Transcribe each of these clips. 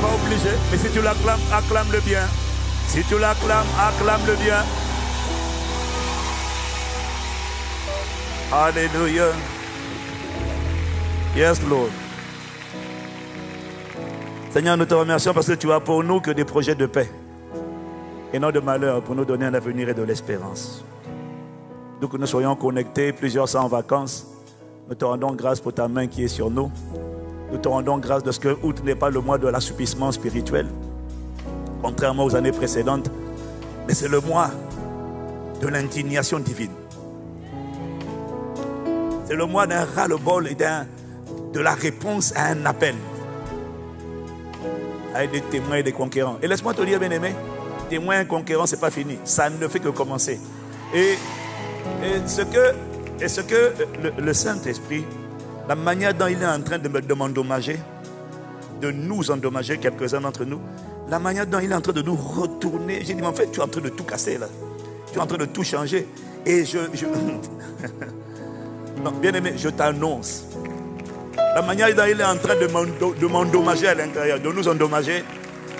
pas obligé. Mais si tu l'acclames, acclame-le bien. Si tu l'acclames, acclame-le bien. Alléluia. Yes, Lord. Seigneur, nous te remercions parce que tu as pour nous que des projets de paix et non de malheur pour nous donner un avenir et de l'espérance. Nous que nous soyons connectés, plusieurs sont en vacances. Nous te rendons grâce pour ta main qui est sur nous. Nous te rendons grâce de ce que août n'est pas le mois de l'assoupissement spirituel, contrairement aux années précédentes, mais c'est le mois de l'indignation divine. C'est le mois d'un ras-le-bol et de la réponse à un appel. Avec des témoins et des conquérants. Et laisse-moi te dire, bien-aimé, témoins et conquérants, ce n'est pas fini. Ça ne fait que commencer. Et ce que le Saint-Esprit, la manière dont il est en train de m'endommager, de nous endommager, quelques-uns d'entre nous, la manière dont il est en train de nous retourner, j'ai dit, mais en fait, tu es en train de tout casser là. Tu es en train de tout changer. Et non, bien-aimé, je t'annonce. La manière dont il est en train de m'endommager à l'intérieur, de nous endommager,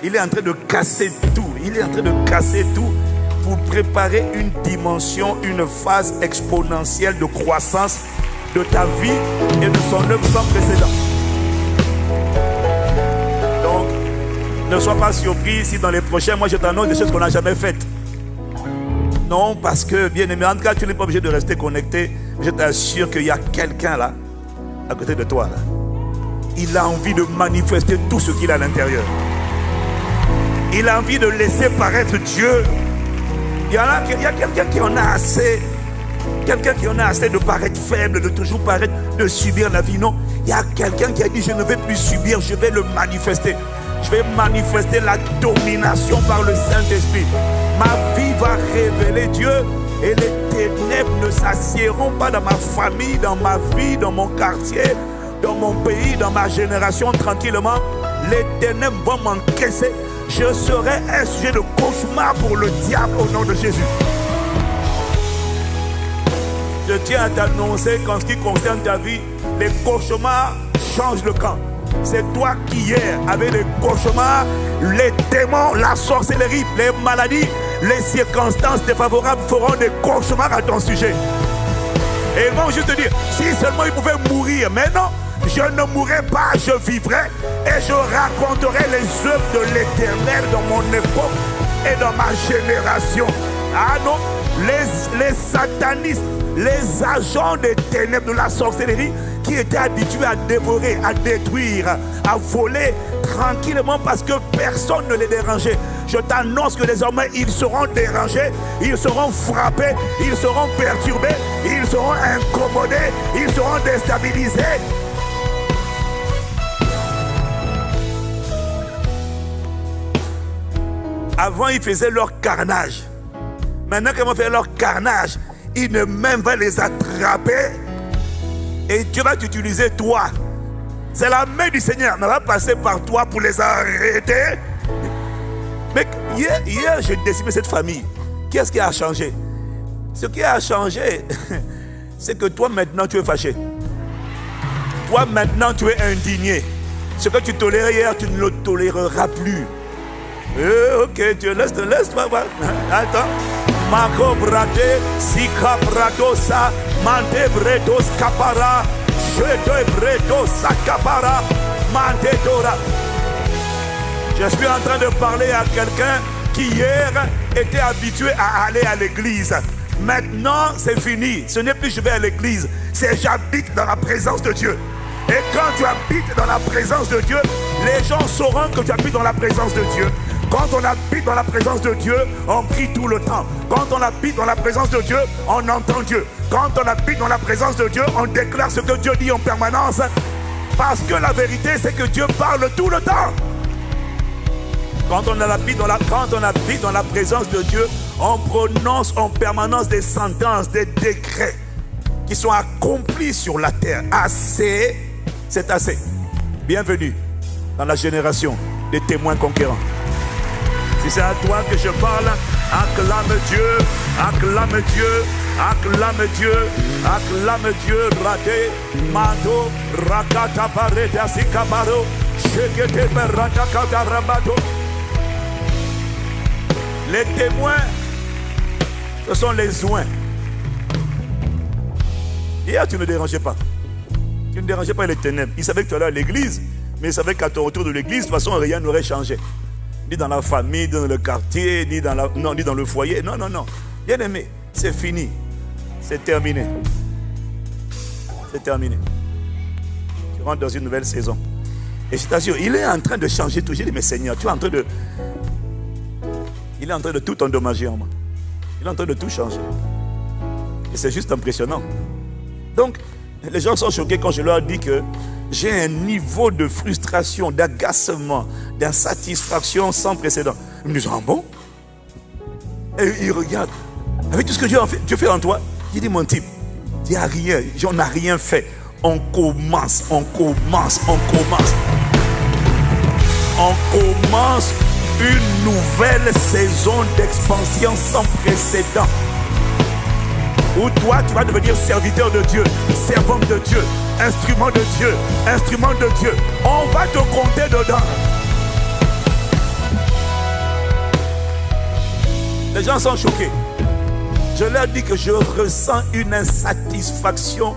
il est en train de casser tout. Il est en train de casser tout pour préparer une dimension, une phase exponentielle de croissance de ta vie et de son œuvre sans précédent. Donc, ne sois pas surpris si dans les prochains mois je t'annonce des choses qu'on n'a jamais faites. Non, parce que, bien aimé, en tout cas, tu n'es pas obligé de rester connecté. Je t'assure qu'il y a quelqu'un là, à côté de toi là. Il a envie de manifester tout ce qu'il a à l'intérieur. Il a envie de laisser paraître Dieu. Il y a quelqu'un qui en a assez. Quelqu'un qui en a assez de paraître faible, de toujours paraître, de subir la vie. Non, il y a quelqu'un qui a dit, je ne vais plus subir, je vais le manifester. Je vais manifester la domination par le Saint-Esprit. Ma vie va révéler Dieu. Et les ténèbres ne s'assiéront pas dans ma famille, dans ma vie, dans mon quartier, dans mon pays, dans ma génération tranquillement. Les ténèbres vont m'encaisser. Je serai un sujet de cauchemar pour le diable au nom de Jésus. Je tiens à t'annoncer qu'en ce qui concerne ta vie, les cauchemars changent le camp. C'est toi qui hier avec les cauchemars, les démons, la sorcellerie, les maladies, les circonstances défavorables feront des cauchemars à ton sujet. Et ils vont juste te dire, si seulement ils pouvaient mourir, mais non, je ne mourrai pas, je vivrai et je raconterai les œuvres de l'Éternel dans mon époque et dans ma génération. Ah non, les satanistes, les agents des ténèbres de la sorcellerie qui étaient habitués à dévorer, à détruire, à voler tranquillement parce que personne ne les dérangeait. Je t'annonce que désormais ils seront dérangés, ils seront frappés, ils seront perturbés, ils seront incommodés, ils seront déstabilisés. Avant ils faisaient leur carnage. Maintenant qu'ils vont faire leur carnage, il ne même va les attraper et Dieu va t'utiliser toi. C'est la main du Seigneur, elle va passer par toi pour les arrêter. Mais hier j'ai décimé cette famille. Qu'est-ce qui a changé? Ce qui a changé, c'est que toi maintenant tu es fâché. Toi maintenant tu es indigné. Ce que tu tolérais hier, tu ne le toléreras plus. Ok, tu laisse-moi voir. Attends. Mako brade, sika bradosa, mande bredos kapara, jedo bredos sakapara, mande dora. Je suis en train de parler à quelqu'un qui hier était habitué à aller à l'église. Maintenant, c'est fini. Ce n'est plus je vais à l'église, c'est j'habite dans la présence de Dieu. Et quand tu habites dans la présence de Dieu, les gens sauront que tu habites dans la présence de Dieu. Quand on habite dans la présence de Dieu, on prie tout le temps. Quand on habite dans la présence de Dieu, on entend Dieu. Quand on habite dans la présence de Dieu, on déclare ce que Dieu dit en permanence. Parce que la vérité, c'est que Dieu parle tout le temps. Quand on habite dans la présence de Dieu, on prononce en permanence des sentences, des décrets qui sont accomplis sur la terre. Assez, c'est assez. Bienvenue dans la génération des témoins conquérants. Si c'est à toi que je parle, acclame Dieu, acclame Dieu, acclame Dieu, acclame Dieu. Radé, Mado, Rakata Pareda Sikabaro, Les témoins, ce sont les oints. Hier, tu ne dérangeais pas. Tu ne dérangeais pas les ténèbres. Ils savaient que tu allais à l'église, mais ils savaient qu'à ton retour de l'église, de toute façon, rien n'aurait changé. Ni dans la famille, ni dans le quartier, ni dans le foyer. Non. Bien aimé, c'est fini. C'est terminé. C'est terminé. Tu rentres dans une nouvelle saison. Et je t'assure, il est en train de changer tout. J'ai dit, mais Seigneur, tu es en train de... Il est en train de tout endommager en moi. Il est en train de tout changer. Et c'est juste impressionnant. Donc, les gens sont choqués quand je leur dis que j'ai un niveau de frustration, d'agacement, d'insatisfaction sans précédent. Ils me disent, ah bon? Et ils regardent. Avec tout ce que Dieu fait en toi, il dit, mon type, il n'y a rien, on n'a rien fait. On commence une nouvelle saison d'expansion sans précédent. Où toi, tu vas devenir serviteur de Dieu, servante de Dieu, instrument de Dieu. On va te compter dedans. Les gens sont choqués. Je leur dis que je ressens une insatisfaction,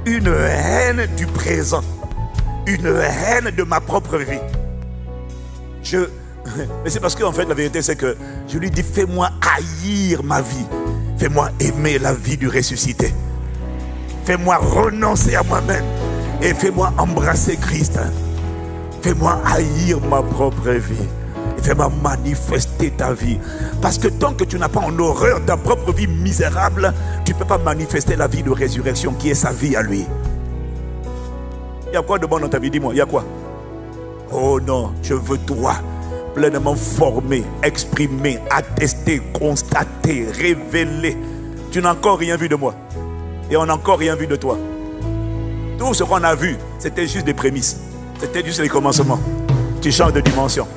une haine du présent, une haine de ma propre vie. Mais c'est parce que en fait la vérité c'est que je lui dis, fais-moi haïr ma vie. Fais-moi aimer la vie du ressuscité. Fais-moi renoncer à moi-même. Et fais-moi embrasser Christ. Fais-moi haïr ma propre vie. Et fais-moi manifester ta vie. Parce que tant que tu n'as pas en horreur ta propre vie misérable, tu ne peux pas manifester la vie de résurrection qui est sa vie à lui. Il y a quoi de bon dans ta vie? Dis-moi, il y a quoi? Oh non, je veux toi. Pleinement formé, exprimé, attesté, constaté, révélé. Tu n'as encore rien vu de moi. Et on n'a encore rien vu de toi. Tout ce qu'on a vu, c'était juste des prémices. C'était juste les commencements. Tu changes de dimension.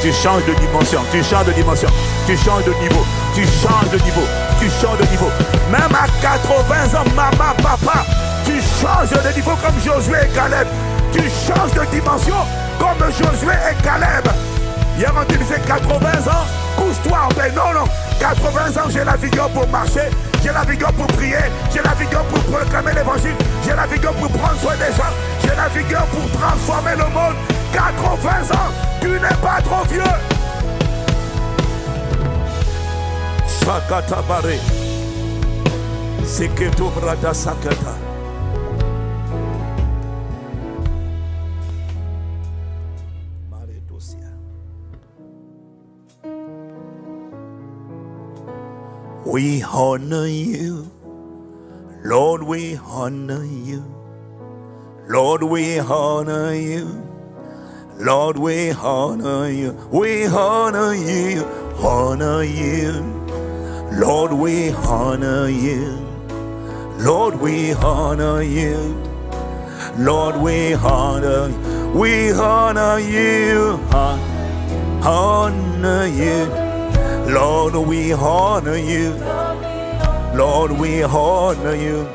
Tu changes de dimension. Tu changes de dimension. Tu changes de niveau. Tu changes de niveau. Tu changes de niveau. Même à 80 ans, maman, papa, tu changes de niveau comme Josué et Caleb. Tu changes de dimension comme Josué et Caleb. Hier on disait 80 ans, couche-toi en paix. Non, 80 ans, j'ai la vigueur pour marcher, j'ai la vigueur pour prier, j'ai la vigueur pour proclamer l'évangile, j'ai la vigueur pour prendre soin des gens, j'ai la vigueur pour transformer le monde. 80 ans, tu n'es pas trop vieux. Sakata bare, seketo brada sakata. We honor you, Lord, we honor you, Lord, we honor you, Lord, we honor you, we honor you, Lord, we honor you, Lord, we honor you, Lord, we honor you, honor you. Lord, we honor you. Lord, we honor you.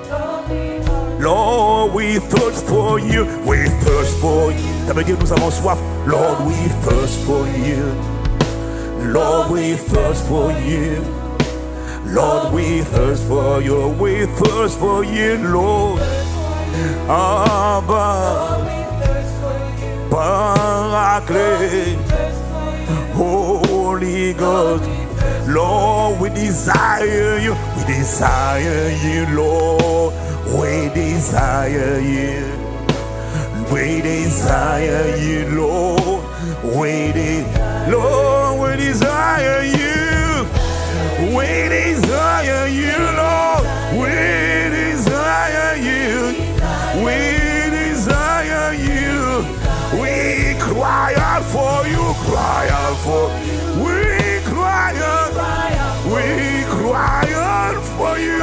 Lord, we thirst for you. We thirst for you. Ça veut dire nous avons soif. Lord, we thirst for you. Lord, we thirst for you. Lord, we thirst for you. We thirst for you, Lord. Abba, Paraclete, Holy God. Lord, we desire you. We desire you, Lord. We desire you. We desire you, Lord. Lord, we desire you. We desire you, Lord. We desire you. We desire you. We cry out for you. Cry out for you. We cry out. We cry out for you.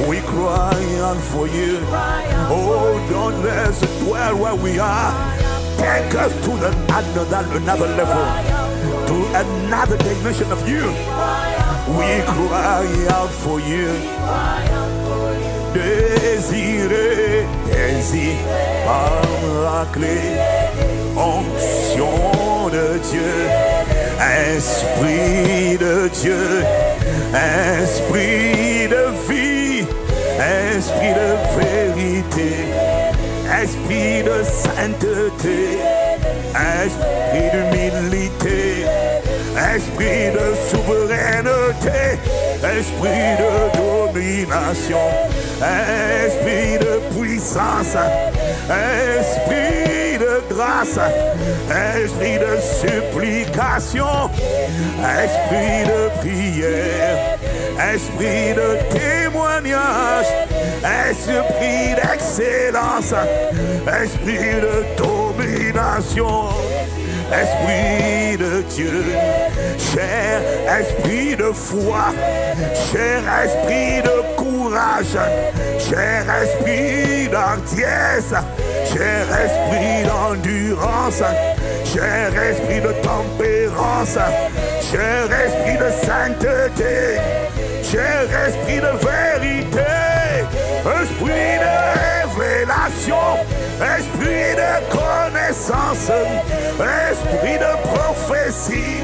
We cry out for you. Oh, don't let us dwell where we are. Take us to another level, to another dimension of you. We cry out for you. Désiré, Paraclete, onction de Dieu, esprit de Dieu, esprit de vie, esprit de vérité, esprit de sainteté, esprit d'humilité, esprit de souveraineté, esprit de domination, esprit de puissance, esprit de grâce, esprit de supplication, esprit de prière, esprit de témoignage, esprit d'excellence, esprit de domination, esprit de Dieu, cher esprit de foi, cher esprit de courage, cher esprit d'hardiesse, cher esprit d'endurance, cher esprit de tempérance, cher esprit de sainteté, cher esprit de vérité, esprit de révélation, esprit de connaissance, esprit de prophétie,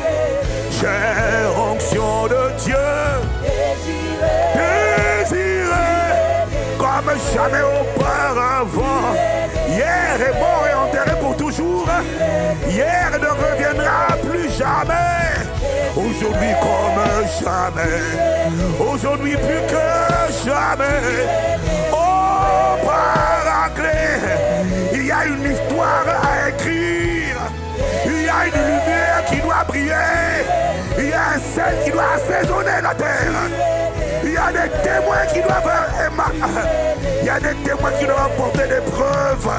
chère onction de Dieu, désiré comme jamais auparavant. Hier est mort et enterré pour toujours. Hier ne reviendra plus jamais. Aujourd'hui comme jamais. Aujourd'hui plus que jamais. Oh Paraclet, il y a une histoire à écrire. Il y a une lumière qui doit briller. Il y a un sel qui doit assaisonner la terre. Il y a des témoins qui doivent il y a des témoins qui doivent apporter des preuves.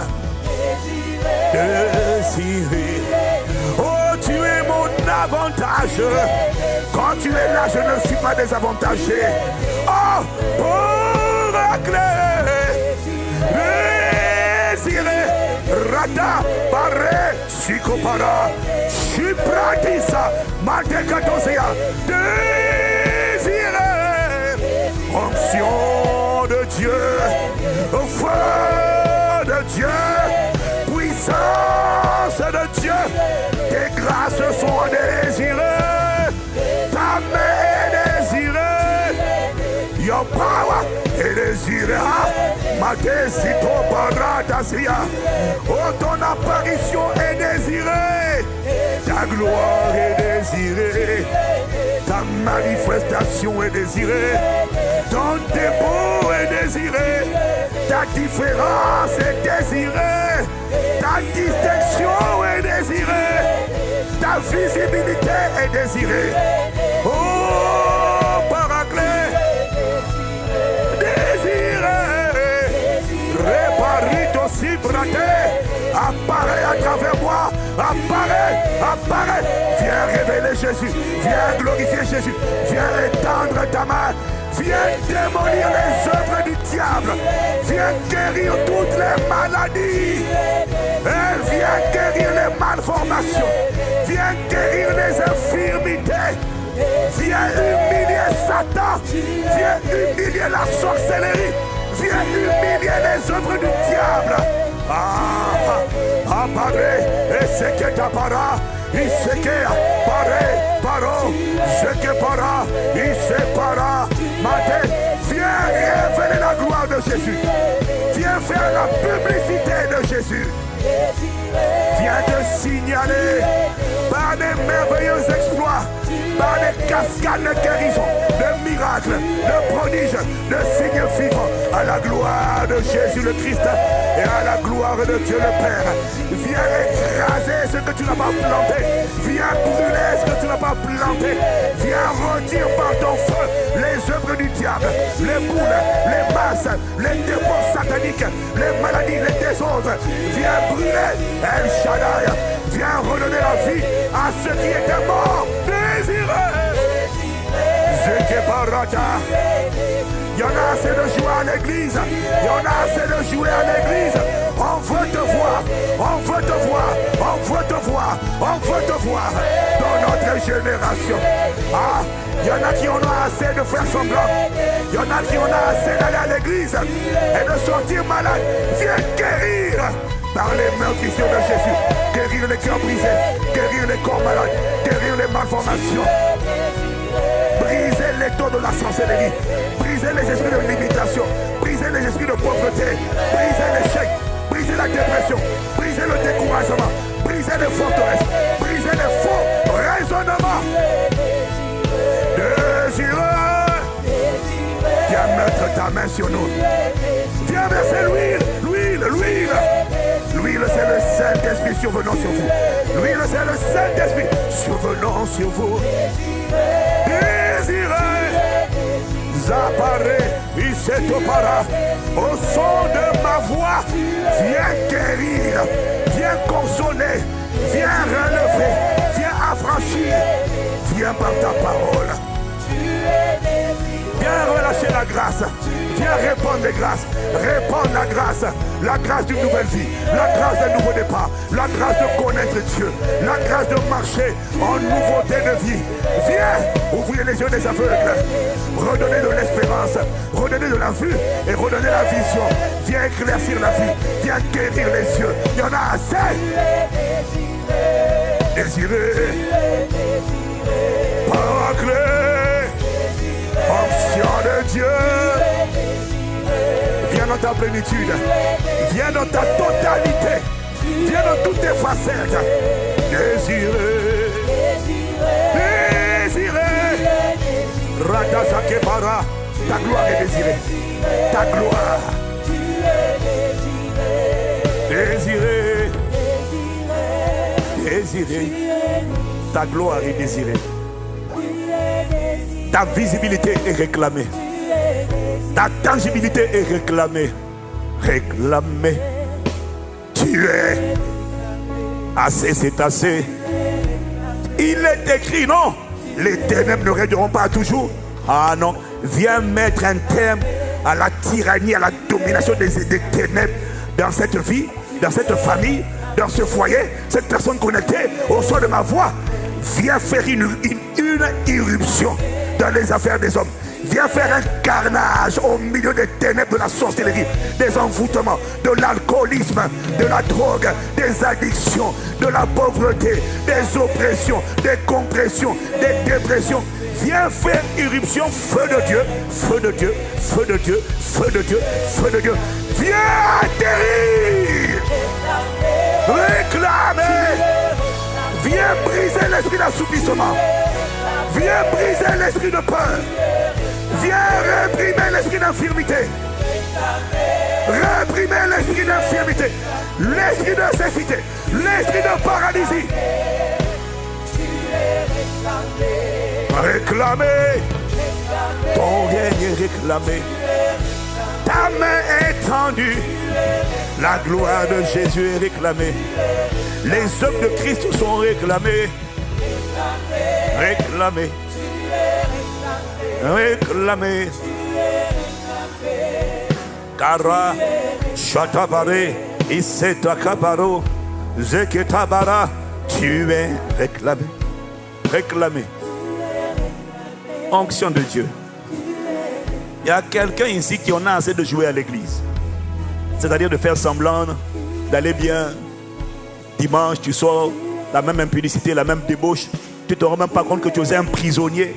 Désiré, oh tu es mon avantage. Quand tu es là, je ne suis pas désavantagé. Oh, Paraclet, désiré, Rata, Barré, Psychopara, Chipratisa, Matekatosia, désiré, onction de Dieu, feu de Dieu, puissance de Dieu, tes grâces sont désirées, ta main est désirée, your power est désirée, Matesito Paratasia, oh ton apparition est désirée, ta gloire est désirée, ta manifestation est désirée, ton dépôt est désiré, ta différence est désirée, ta distinction est désirée, ta visibilité est désirée. Oh Paraclet, désiré, réparito si braté, apparaît à travers moi, apparaît, viens révéler Jésus, viens glorifier Jésus, viens étendre ta main, viens démolir les œuvres du diable, viens guérir toutes les maladies, viens guérir les malformations, viens guérir les infirmités, viens humilier Satan, viens humilier la sorcellerie, viens humilier les œuvres du diable. Apparaît, et c'est que t'appara, il sait que apparaît, paro, c'est que para, il sait para, maté, viens révéler la gloire de Jésus, viens faire la publicité de Jésus, viens te signaler par des merveilleux exploits, par des cascades de guérison, de miracles, de prodiges, de signes vivants, à la gloire de Jésus le Christ et à la gloire de Dieu le Père. Viens écraser ce que tu n'as pas planté, viens brûler ce que tu n'as pas planté, viens retirer par ton feu les œuvres du diable, les boules, les masses, les démons sataniques, les maladies, les désordres. Viens brûler El Shaddai, viens redonner la vie à ceux qui étaient morts, désirés. Zekeparata. Il y en a assez de jouer à l'église, il y en a assez de jouer à l'église. On veut te voir, on veut te voir, on veut te voir, on veut te voir dans notre génération. Ah, il y en a qui en ont assez de faire semblant, il y en a qui en ont assez d'aller à l'église et de sortir malade. Viens guérir par les meurtrissures de Jésus. Guérir les cœurs brisés, guérir les corps malades, guérir les malformations. Briser les taux de la sorcellerie, briser les esprits de limitation, briser les esprits de pauvreté, briser l'échec, briser la dépression, briser le découragement, briser les forteresses, briser les faux raisonnements. Désireux, viens mettre ta main sur nous. Viens verser l'huile, l'huile. L'huile, c'est le Saint-Esprit survenant sur vous. L'huile, c'est le Saint-Esprit survenant sur vous. Désirez, Zaparé, Isetopara, au son de ma voix, viens guérir, viens consoler, viens relever, viens affranchir, viens par ta parole. Viens relâcher la grâce, viens répandre les grâces, répandre la grâce d'une nouvelle vie, la grâce d'un nouveau départ, la grâce de connaître Dieu, la grâce de marcher en nouveauté de vie. Viens ouvrir les yeux des aveugles, redonner de l'espérance, redonner de la vue et redonner la vision. Viens éclaircir la vie, viens guérir les yeux. Il y en a assez. Désirez, paraclet, onction de Dieu. Viens dans ta plénitude, viens dans ta totalité, viens dans toutes tes facettes. Désirez, Radazakebara, ta gloire est désirée, ta gloire. Désirée, ta gloire est désirée. Ta visibilité est réclamée. Ta tangibilité est réclamée. Réclamée. Tu es. Assez, c'est assez. Il est écrit, non? Les ténèbres ne régneront pas toujours. Ah non. Viens mettre un terme à la tyrannie, à la domination des ténèbres dans cette vie, dans cette famille, dans ce foyer. Cette personne connectée au son de ma voix. Viens faire une irruption dans les affaires des hommes. Viens faire un carnage au milieu des ténèbres de la sorcellerie, des envoûtements, de l'alcoolisme, de la drogue, des addictions, de la pauvreté, des oppressions, des compressions, des dépressions. Viens faire irruption, feu de Dieu, feu de Dieu, feu de Dieu, feu de Dieu, feu de Dieu. Viens atterrir, réclamer. Viens briser l'esprit d'assoupissement. Viens briser l'esprit de peur. Viens réprimer l'esprit d'infirmité. Réprimer l'esprit d'infirmité. L'esprit de cécité. L'esprit de paralysie. Réclamer. Ton règne est réclamé. Ta main étendue. La gloire de Jésus est réclamée. Les œuvres de Christ sont réclamées. Réclamées. Réclamé. Kara Shatabare Iseta Kabaro Zeketabara. Tu es réclamé. Réclamé. Onction de Dieu. Il y a quelqu'un ici qui en a assez de jouer à l'église. C'est-à-dire de faire semblant d'aller bien. Dimanche, tu sors, la même impudicité, la même débauche. Tu ne te rends même pas compte que tu es un prisonnier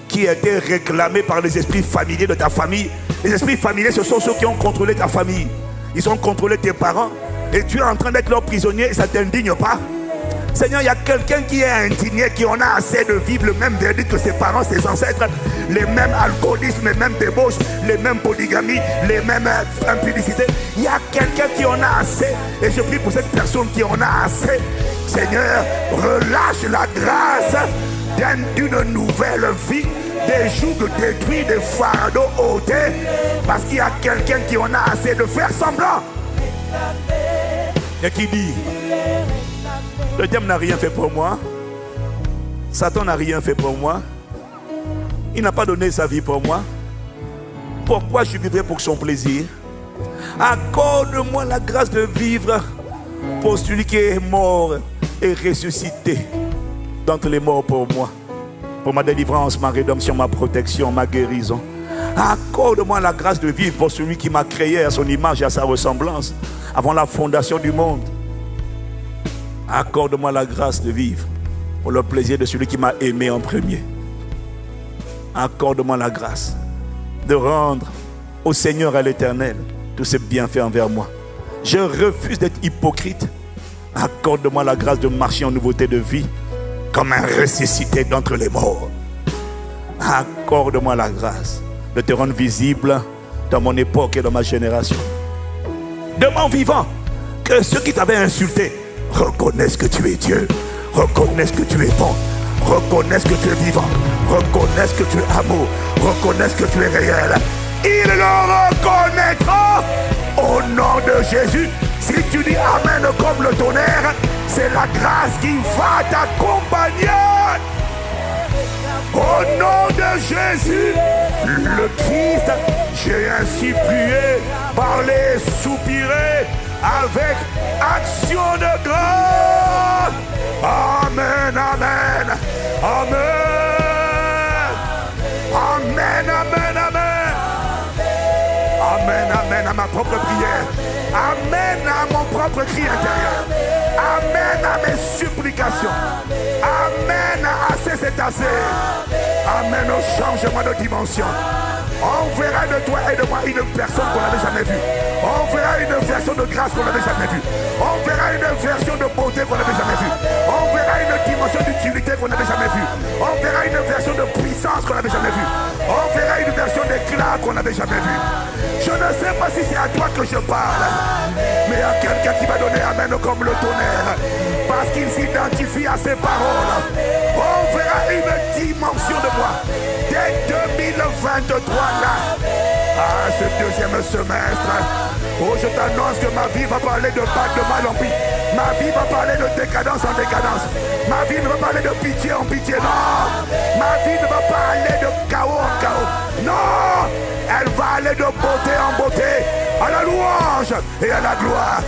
qui a été réclamé par les esprits familiers de ta famille. Les esprits familiers, ce sont ceux qui ont contrôlé ta famille. Ils ont contrôlé tes parents. Et tu es en train d'être leur prisonnier et ça ne t'indigne pas. Seigneur, il y a quelqu'un qui est indigné, qui en a assez de vivre le même verdict que ses parents, ses ancêtres. Les mêmes alcoolismes, les mêmes débauches, les mêmes polygamies, les mêmes impudicités. Il y a quelqu'un qui en a assez. Et je prie pour cette personne qui en a assez. Seigneur, relâche la grâce d'une nouvelle vie. Des jougs détruits, des fardeaux ôtés. Parce qu'il y a quelqu'un qui en a assez de faire semblant. Et qui dit: le diable n'a rien fait pour moi. Satan n'a rien fait pour moi. Il n'a pas donné sa vie pour moi. Pourquoi je vivrai pour son plaisir? Accorde-moi la grâce de vivre pour celui qui est mort et ressuscité d'entre les morts pour moi. Pour ma délivrance, ma rédemption, ma protection, ma guérison. Accorde-moi la grâce de vivre pour celui qui m'a créé à son image et à sa ressemblance. avant la fondation du monde. Accorde-moi la grâce de vivre pour le plaisir de celui qui m'a aimé en premier. Accorde-moi la grâce de rendre au Seigneur et à l'Éternel tous ses bienfaits envers moi. Je refuse d'être hypocrite. Accorde-moi la grâce de marcher en nouveauté de vie comme un ressuscité d'entre les morts. Accorde-moi la grâce de te rendre visible dans mon époque et dans ma génération. De mon vivant, que ceux qui t'avaient insulté reconnaissent que tu es Dieu, reconnaissent que tu es bon, reconnaissent que tu es vivant, reconnaissent que tu es amour, reconnaissent que tu es réel. Ils le reconnaîtront au nom de Jésus. Si tu dis Amen comme le tonnerre, c'est la grâce qui va t'accompagner. Au nom de Jésus, le Christ, j'ai ainsi prié, parlé, soupiré, avec action de grâce. Amen, amen, amen, amen, amen, amen, amen, amen à ma propre prière, amen à mon propre cri intérieur, amen à mes supplications, amen à assez c'est assez, amen au changement de dimension. On verra de toi et de moi une personne qu'on n'avait jamais vue. On verra une version de grâce qu'on n'avait jamais vue. On verra une version de beauté qu'on n'avait jamais vue. On verra une dimension d'utilité qu'on n'avait jamais vue. On verra une version de puissance qu'on n'avait jamais vue. On verra une version d'éclat qu'on n'avait jamais vue. Je ne sais pas si c'est à toi que je parle, mais à quelqu'un qui va donner amen comme le tonnerre, parce qu'il s'identifie à ses paroles. On verra une dimension de moi dès 2023 là, à ce deuxième semestre, où je t'annonce que ma vie va parler de pas de mal en pis. Ma vie va parler de décadence en décadence. Ma vie ne va parler de pitié en pitié, non. Ma vie ne va pas aller de chaos en chaos, non. Elle va aller de beauté en beauté, à la louange et à la gloire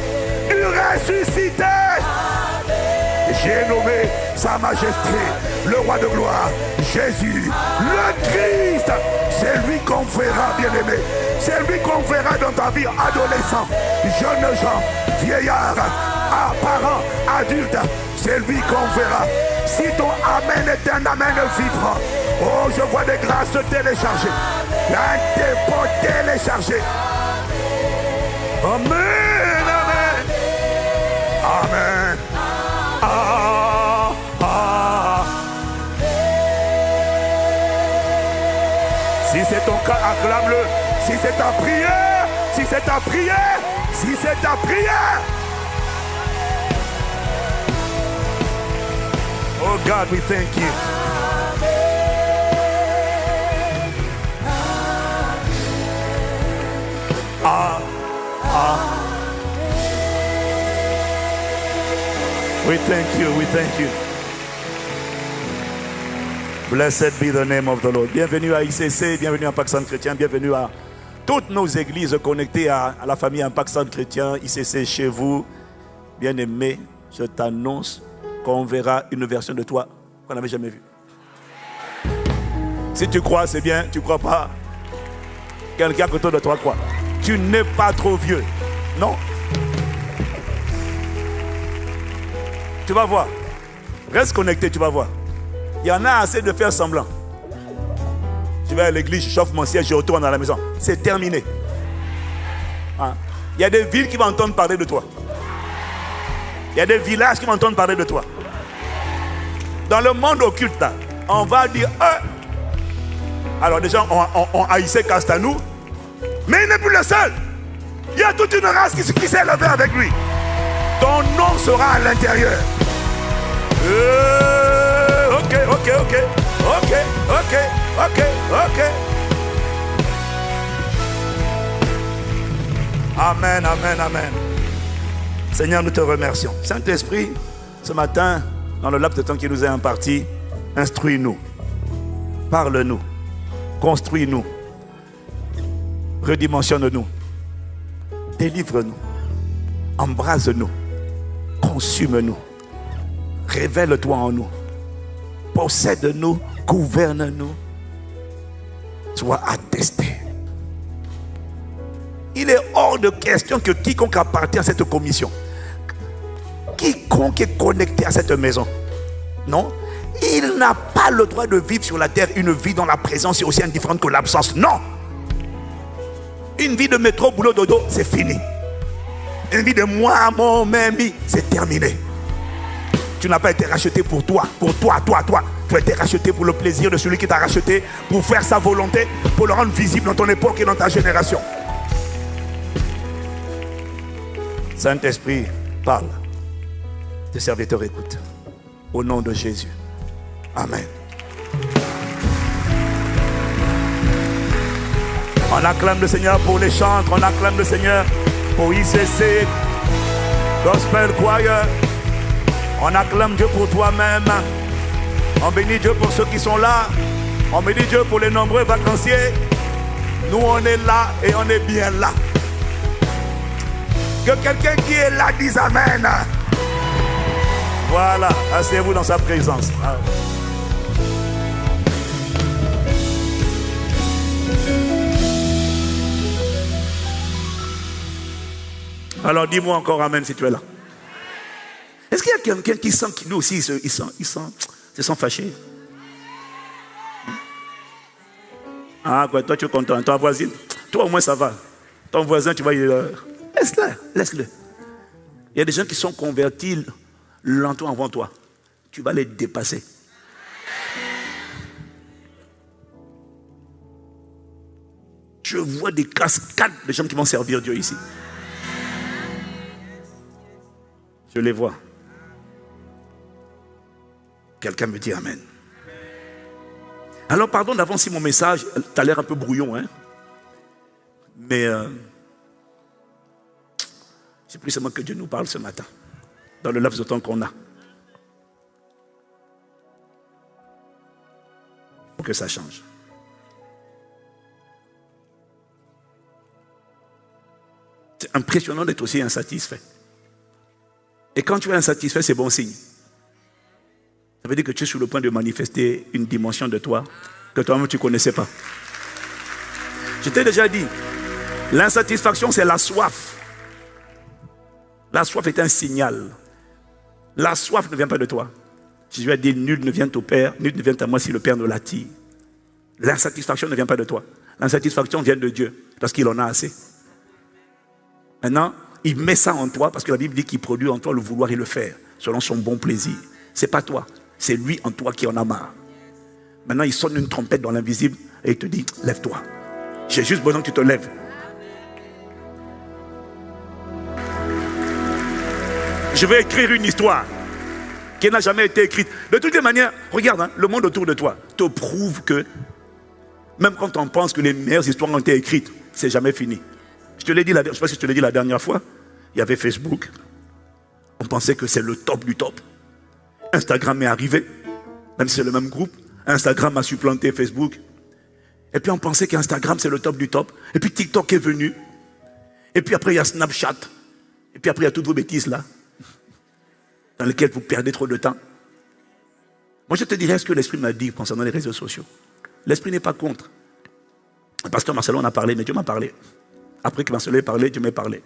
du ressuscité. J'ai nommé sa majesté, le roi de gloire, Jésus, le Christ. C'est lui qu'on verra, bien-aimé. C'est lui qu'on verra dans ta vie, adolescent, jeunes gens, vieillards, parents, adultes. C'est lui qu'on verra. Si ton amen est un amen vibrant, oh, je vois des grâces téléchargées, un dépôt téléchargé. Amen, amen, amen. Ah, ah. Si c'est ton cas, acclame-le. Si c'est ta prière, si c'est ta prière, si c'est ta prière. Oh God, we thank you. Ah, ah. We thank you, we thank you. Blessed be the name of the Lord. Bienvenue à ICC, bienvenue à Impact Centre Chrétien, bienvenue à toutes nos églises connectées à la famille Impact Centre Chrétien, ICC chez vous. Bien-aimé, je t'annonce qu'on verra une version de toi qu'on n'avait jamais vue. Si tu crois, c'est bien. Tu ne crois pas, quelqu'un autour de toi croit. Tu n'es pas trop vieux. Non. Tu vas voir. Reste connecté, tu vas voir. Il y en a assez de faire semblant. Je vais à l'église, je chauffe mon siège, je retourne à la maison. C'est terminé. Hein? Il y a des villes qui vont entendre parler de toi. Il y a des villages qui vont entendre parler de toi. Dans le monde occulte, là, on va dire alors déjà, on haïssait Castanou, mais il n'est plus le seul. Il y a toute une race qui s'est levée avec lui. Ton nom sera à l'intérieur. Ok. Amen, amen, amen. Seigneur, nous te remercions. Saint-Esprit, ce matin, dans le laps de temps qui nous est imparti, instruis-nous, parle-nous, construis-nous, redimensionne-nous, délivre-nous, embrase-nous, consume-nous, révèle-toi en nous, possède-nous, gouverne-nous, sois attesté. Il est hors hors de question que quiconque appartient à cette commission, quiconque est connecté à cette maison, non, il n'a pas le droit de vivre sur la terre une vie dont la présence est aussi indifférente que l'absence. Non. Une vie de métro, boulot, dodo, c'est fini. Une vie de moi, mon mamie, c'est terminé. Tu n'as pas été racheté pour toi, toi. Tu as été racheté pour le plaisir de celui qui t'a racheté, pour faire sa volonté, pour le rendre visible dans ton époque et dans ta génération. Saint-Esprit, parle. Tes serviteurs écoutent. Au nom de Jésus. Amen. On acclame le Seigneur pour les chantres, on acclame le Seigneur pour ICC, Gospel Choir. On acclame Dieu pour toi-même. On bénit Dieu pour ceux qui sont là. On bénit Dieu pour les nombreux vacanciers. Nous, on est là et on est bien là. Que quelqu'un qui est là dise Amen. Voilà, asseyez-vous dans sa présence. Alors dis-moi encore Amen si tu es là. Est-ce qu'il y a quelqu'un qui sent qu'il lui aussi il sent fâché? Ah quoi, toi tu es content, toi voisine, toi au moins ça va. Ton voisin tu vas laisse-le. Il y a des gens qui sont convertis longtemps avant toi. Tu vas les dépasser. Je vois des cascades de gens qui vont servir Dieu ici. Je les vois. Quelqu'un me dit Amen. Alors pardon d'avance si mon message t'a l'air un peu brouillon, hein? Mais c'est plus seulement que Dieu nous parle ce matin, dans le laps de temps qu'on a. Pour que ça change. C'est impressionnant d'être aussi insatisfait. Et quand tu es insatisfait, c'est bon signe. Ça veut dire que tu es sur le point de manifester une dimension de toi que toi-même tu ne connaissais pas. Je t'ai déjà dit, l'insatisfaction c'est la soif. La soif est un signal. La soif ne vient pas de toi. Jésus a dit, nul ne vient au Père, nul ne vient à moi si le Père ne l'attire. L'insatisfaction ne vient pas de toi. L'insatisfaction vient de Dieu, parce qu'il en a assez. Maintenant, il met ça en toi, parce que la Bible dit qu'il produit en toi le vouloir et le faire, selon son bon plaisir. Ce n'est pas toi, c'est lui en toi qui en a marre. Maintenant, il sonne une trompette dans l'invisible et il te dit, lève-toi. J'ai juste besoin que tu te lèves. Je vais écrire une histoire qui n'a jamais été écrite. De toutes les manières, regarde, hein, le monde autour de toi te prouve que même quand on pense que les meilleures histoires ont été écrites, c'est jamais fini. Je te l'ai dit, je ne sais pas si je te l'ai dit la dernière fois, il y avait Facebook. On pensait que c'est le top du top. Instagram est arrivé, même si c'est le même groupe. Instagram a supplanté Facebook. Et puis on pensait qu'Instagram c'est le top du top. Et puis TikTok est venu. Et puis après il y a Snapchat. Et puis après il y a toutes vos bêtises là, dans lesquelles vous perdez trop de temps. Moi je te dirais ce que l'Esprit m'a dit concernant les réseaux sociaux. L'Esprit n'est pas contre. Le pasteur Marcelo en a parlé, mais Dieu m'a parlé. Après que Marcelo ait parlé, Dieu m'a parlé.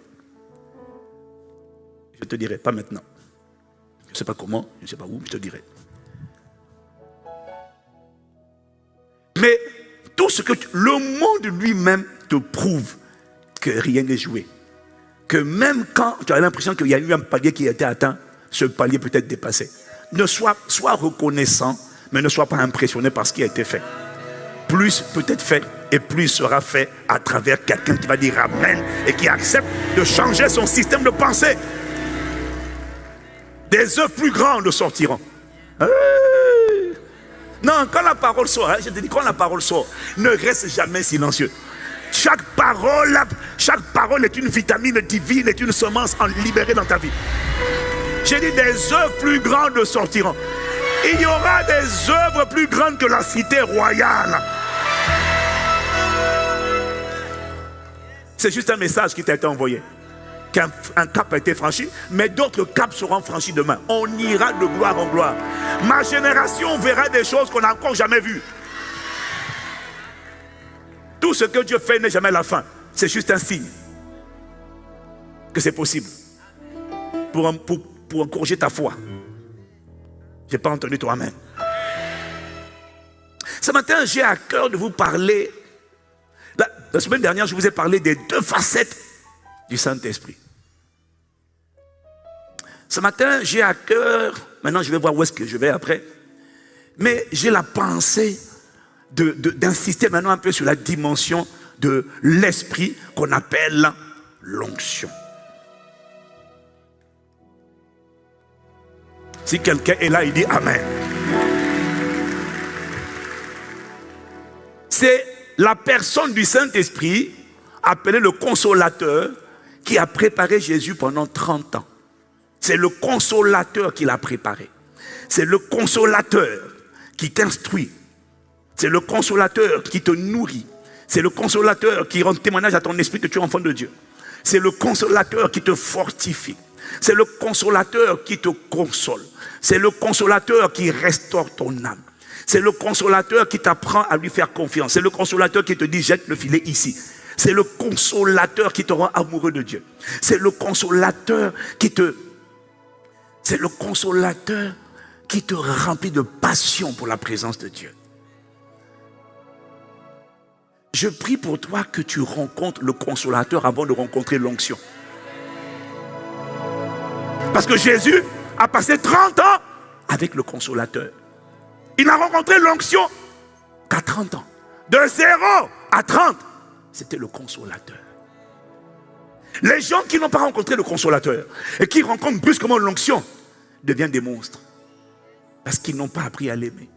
Je te dirai, pas maintenant. Je ne sais pas comment, je ne sais pas où, je te dirai. Mais tout ce que le monde lui-même te prouve que rien n'est joué. Que même quand tu as l'impression qu'il y a eu un palier qui a été atteint, ce palier peut être dépassé. Sois reconnaissant, mais ne sois pas impressionné par ce qui a été fait. Plus peut être fait et plus sera fait à travers quelqu'un qui va dire Amen et qui accepte de changer son système de pensée. Des œuvres plus grandes sortiront. Non, quand la parole sort, je te dis, quand la parole sort, ne reste jamais silencieux. Chaque parole est une vitamine divine, est une semence libérée dans ta vie. J'ai dit, des œuvres plus grandes sortiront. Il y aura des œuvres plus grandes que la cité royale. C'est juste un message qui t'a été envoyé. Qu'un cap a été franchi, mais d'autres caps seront franchis demain. On ira de gloire en gloire. Ma génération verra des choses qu'on n'a encore jamais vues. Tout ce que Dieu fait n'est jamais la fin. C'est juste un signe. que c'est possible. Pour encourager ta foi. Je n'ai pas entendu ton amen. Ce matin, j'ai à cœur de vous parler. La semaine dernière, je vous ai parlé des 2 facettes du Saint-Esprit. Ce matin, j'ai à cœur, maintenant je vais voir où est-ce que je vais après, mais j'ai la pensée d'insister maintenant un peu sur la dimension de l'esprit qu'on appelle l'onction. Si quelqu'un est là, il dit Amen. C'est la personne du Saint-Esprit, appelée le consolateur, qui a préparé Jésus pendant 30 ans. C'est le consolateur qui l'a préparé. C'est le consolateur qui t'instruit. C'est le consolateur qui te nourrit. C'est le consolateur qui rend témoignage à ton esprit que tu es enfant de Dieu. C'est le consolateur qui te fortifie. C'est le consolateur qui te console. C'est le consolateur qui restaure ton âme. C'est le consolateur qui t'apprend à lui faire confiance. C'est le consolateur qui te dit jette le filet ici. C'est le consolateur qui te rend amoureux de Dieu. C'est le consolateur qui te remplit de passion pour la présence de Dieu. Je prie pour toi que tu rencontres le consolateur avant de rencontrer l'onction. Parce que Jésus a passé 30 ans avec le consolateur. Il n'a rencontré l'onction qu'à 30 ans. De 0 à 30, c'était le consolateur. Les gens qui n'ont pas rencontré le consolateur et qui rencontrent brusquement l'onction deviennent des monstres. Parce qu'ils n'ont pas appris à l'aimer.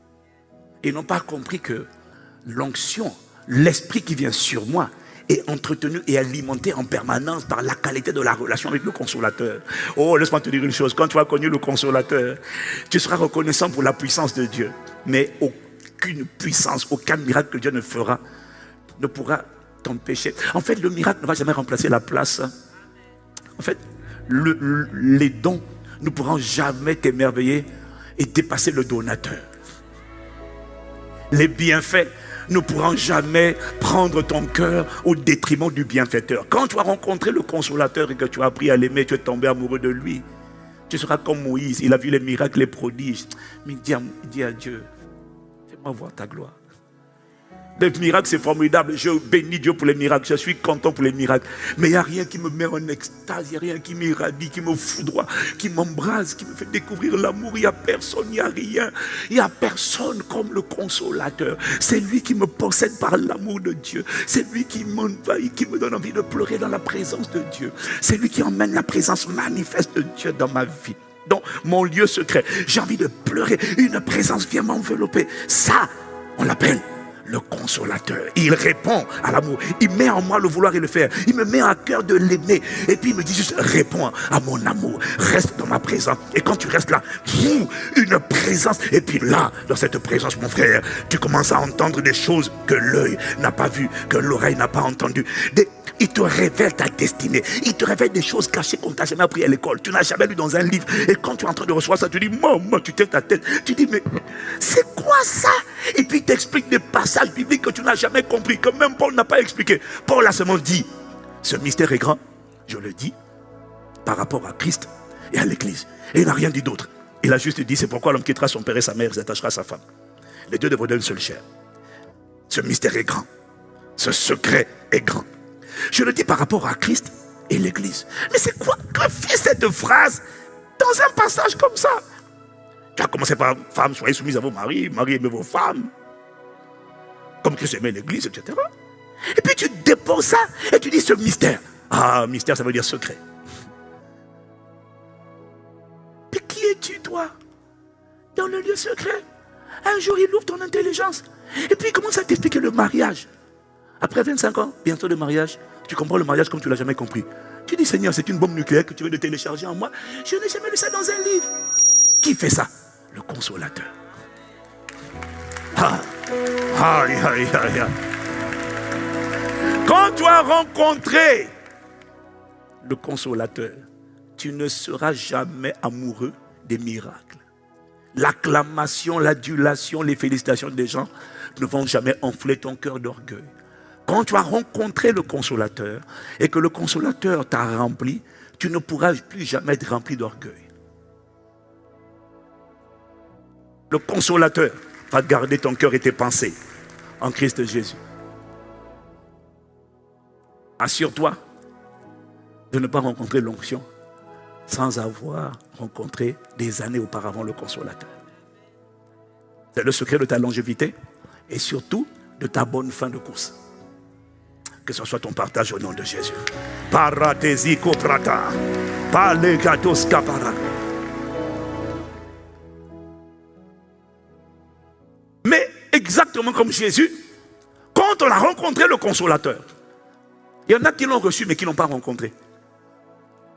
Ils n'ont pas compris que l'onction, l'esprit qui vient sur moi, est entretenu et alimenté en permanence par la qualité de la relation avec le consolateur. Oh, laisse-moi te dire une chose. Quand tu as connu le consolateur, tu seras reconnaissant pour la puissance de Dieu. Mais aucune puissance, aucun miracle que Dieu ne fera ne pourra t'empêcher. En fait, le miracle ne va jamais remplacer la place. En fait, les dons ne pourront jamais t'émerveiller et dépasser le donateur. Les bienfaits ne pourront jamais prendre ton cœur au détriment du bienfaiteur. Quand tu as rencontré le consolateur et que tu as appris à l'aimer, tu es tombé amoureux de lui, tu seras comme Moïse. Il a vu les miracles, les prodiges. Mais il dit à Dieu, fais-moi voir ta gloire. Les miracles, c'est formidable. Je bénis Dieu pour les miracles. Je suis content pour les miracles. Mais il n'y a rien qui me met en extase. Il n'y a rien qui m'irradie, qui me foudroie, qui m'embrase, qui me fait découvrir l'amour. Il n'y a personne, il n'y a rien. Il n'y a personne comme le consolateur. C'est lui qui me possède par l'amour de Dieu. C'est lui qui m'envahit, qui me donne envie de pleurer dans la présence de Dieu. C'est lui qui emmène la présence manifeste de Dieu dans ma vie. Dans mon lieu secret. J'ai envie de pleurer. Une présence vient m'envelopper. Ça, on l'appelle le consolateur. Il répond à l'amour. Il met en moi le vouloir et le faire. Il me met à cœur de l'aimer. Et puis il me dit juste, réponds à mon amour. Reste dans ma présence. Et quand tu restes là, une présence. Et puis là, dans cette présence, mon frère, tu commences à entendre des choses que l'œil n'a pas vues, que l'oreille n'a pas entendues. Il te révèle ta destinée. Il te révèle des choses cachées qu'on t'a jamais appris à l'école. Tu n'as jamais lu dans un livre. Et quand tu es en train de recevoir ça, tu dis, maman, tu tires ta tête. Tu dis, mais c'est quoi ça? Et puis il t'explique des passages bibliques que tu n'as jamais compris, que même Paul n'a pas expliqué. Paul a seulement dit, ce mystère est grand, je le dis, par rapport à Christ et à l'Église. Et il n'a rien dit d'autre. Il a juste dit, c'est pourquoi l'homme quittera son père et sa mère et s'attachera à sa femme. Les deux devront une seule chair. Ce mystère est grand. Ce secret est grand. Je le dis par rapport à Christ et l'Église. Mais c'est quoi que fait cette phrase dans un passage comme ça? Tu as commencé par femmes, soyez soumises à vos maris, maris aimez vos femmes, comme Christ aimait l'Église, etc. Et puis tu déposes ça et tu dis ce mystère. Ah, mystère, ça veut dire secret. Mais qui es-tu, toi, dans le lieu secret? Un jour, il ouvre ton intelligence. Et puis il commence à t'expliquer le mariage. Après 25 ans, bientôt de mariage, tu comprends le mariage comme tu ne l'as jamais compris. Tu dis, Seigneur, c'est une bombe nucléaire que tu veux de télécharger en moi. Je n'ai jamais lu ça dans un livre. Qui fait ça? Le consolateur. Quand tu as rencontré le consolateur, tu ne seras jamais amoureux des miracles. L'acclamation, l'adulation, les félicitations des gens ne vont jamais enfler ton cœur d'orgueil. Quand tu as rencontré le consolateur et que le consolateur t'a rempli, tu ne pourras plus jamais être rempli d'orgueil. Le consolateur va garder ton cœur et tes pensées en Christ Jésus. Assure-toi de ne pas rencontrer l'onction sans avoir rencontré des années auparavant le consolateur. C'est le secret de ta longévité et surtout de ta bonne fin de course. Que ce soit ton partage au nom de Jésus. Paratesi koprata, palegatos kapara. Mais exactement comme Jésus, quand on a rencontré le consolateur, il y en a qui l'ont reçu mais qui ne l'ont pas rencontré.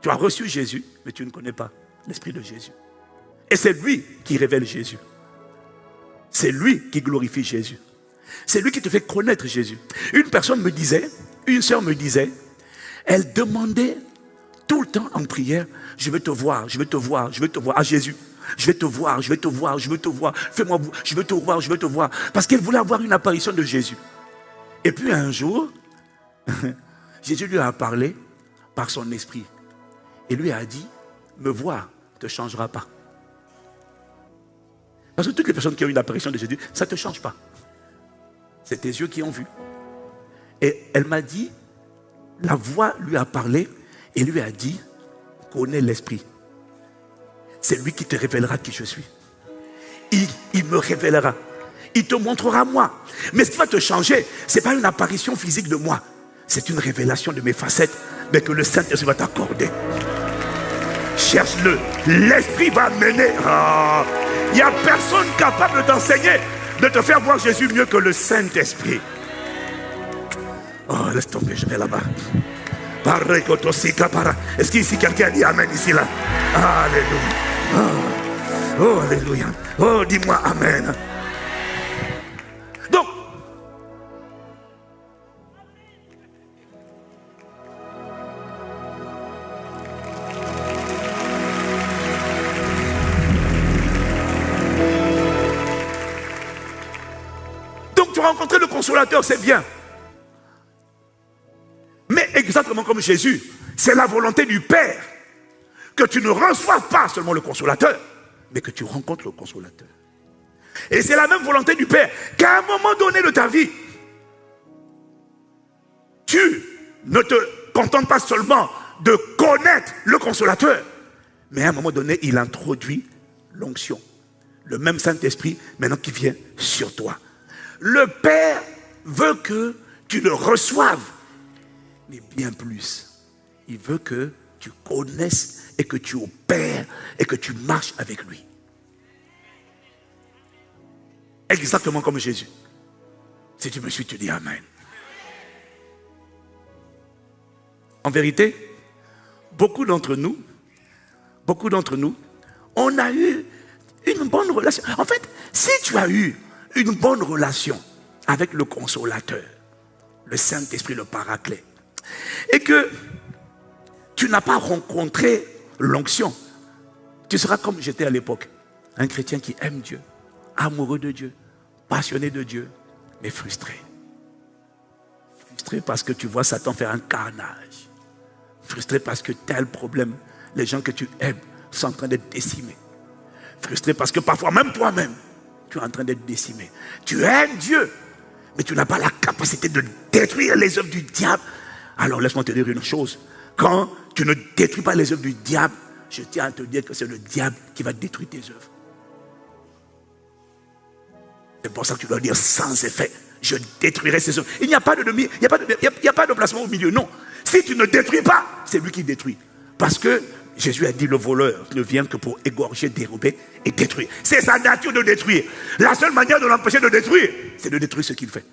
Tu as reçu Jésus, mais tu ne connais pas l'Esprit de Jésus. Et c'est lui qui révèle Jésus. C'est lui qui glorifie Jésus. C'est lui qui te fait connaître Jésus. Une personne me disait, une sœur me disait, elle demandait tout le temps en prière, je vais te voir, je vais te voir, je vais te voir à Jésus. Je vais te voir, je vais te voir, je vais te voir. Fais-moi, je vais te voir, je vais te voir. Parce qu'elle voulait avoir une apparition de Jésus. Et puis un jour, Jésus lui a parlé par son esprit. Et lui a dit, me voir ne te changera pas. Parce que toutes les personnes qui ont une apparition de Jésus, ça ne te change pas. C'est tes yeux qui ont vu. Et elle m'a dit, la voix lui a parlé et lui a dit, connais l'esprit. C'est lui qui te révélera qui je suis. Il me révélera. Il te montrera moi. Mais ce qui va te changer, ce n'est pas une apparition physique de moi. C'est une révélation de mes facettes, mais que le Saint-Esprit va t'accorder. Cherche-le. L'Esprit va mener. Il n'y a personne capable de t'enseigner, de te faire voir Jésus mieux que le Saint-Esprit. Oh, laisse tomber, je vais là-bas. Est-ce qu'ici quelqu'un dit Amen ici là? Alléluia. Oh, alléluia. Oh, dis-moi Amen. Donc tu as rencontré le consolateur, c'est bien. Mais exactement comme Jésus, c'est la volonté du Père que tu ne reçoives pas seulement le consolateur, mais que tu rencontres le consolateur. Et c'est la même volonté du Père qu'à un moment donné de ta vie, tu ne te contentes pas seulement de connaître le consolateur, mais à un moment donné, il introduit l'onction. Le même Saint-Esprit maintenant qui vient sur toi. Le Père veut que tu le reçoives. Mais bien plus, il veut que tu connaisses et que tu opères et que tu marches avec lui. Exactement comme Jésus. Si tu me suis, tu dis Amen. En vérité, beaucoup d'entre nous, on a eu une bonne relation. En fait, si tu as eu une bonne relation avec le consolateur, le Saint-Esprit, le Paraclet, et que tu n'as pas rencontré l'onction, tu seras comme j'étais à l'époque, un chrétien qui aime Dieu, amoureux de Dieu, passionné de Dieu, mais frustré. Frustré parce que tu vois Satan faire un carnage. Frustré parce que tel problème, les gens que tu aimes sont en train d'être décimés. Frustré parce que parfois même toi-même, tu es en train d'être décimé. Tu aimes Dieu, mais tu n'as pas la capacité de détruire les œuvres du diable. Alors laisse-moi te dire une chose. Quand tu ne détruis pas les œuvres du diable, je tiens à te dire que c'est le diable qui va détruire tes œuvres. C'est pour ça que tu dois dire sans effet. Je détruirai ces œuvres. Il n'y a pas de demi, il n'y a pas de placement au milieu. Non. Si tu ne détruis pas, c'est lui qui détruit. Parce que Jésus a dit le voleur ne vient que pour égorger, dérober et détruire. C'est sa nature de détruire. La seule manière de l'empêcher de détruire, c'est de détruire ce qu'il fait.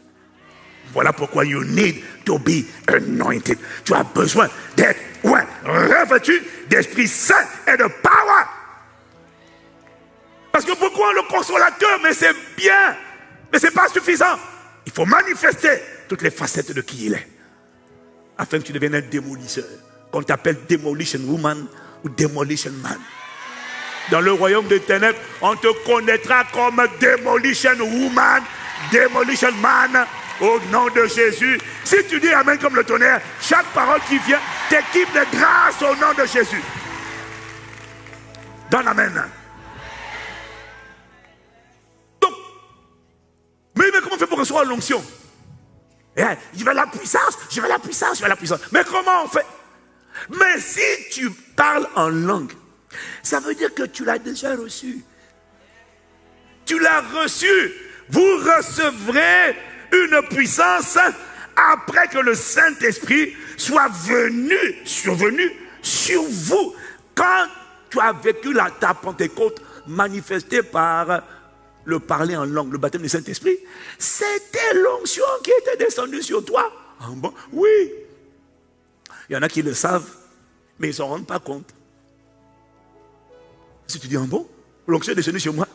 Voilà pourquoi you need to be anointed. Tu as besoin d'être revêtu d'Esprit Saint et de power. Parce que beaucoup ont le consolateur, mais c'est bien, mais ce n'est pas suffisant. Il faut manifester toutes les facettes de qui il est, afin que tu deviennes un démolisseur, qu'on t'appelle Demolition Woman ou Demolition Man. Dans le royaume des ténèbres, on te connaîtra comme Demolition Woman, Demolition Man, au nom de Jésus. Si tu dis Amen comme le tonnerre, chaque parole qui vient T'équipe de grâce au nom de Jésus. Donne amen. Donc, mais comment on fait pour recevoir l'onction? Je veux la puissance, je veux la puissance, je veux la puissance. Mais comment on fait? Mais si tu parles en langue, ça veut dire que tu l'as déjà reçu. Tu l'as reçu. Vous recevrez une puissance après que le Saint-Esprit soit survenu sur vous. Quand tu as vécu ta Pentecôte manifestée par le parler en langue, le baptême du Saint-Esprit, c'était l'onction qui était descendue sur toi. Ah bon? Oui. Il y en a qui le savent, mais ils ne s'en rendent pas compte. Si tu dis, ah bon, l'onction est descendue sur moi.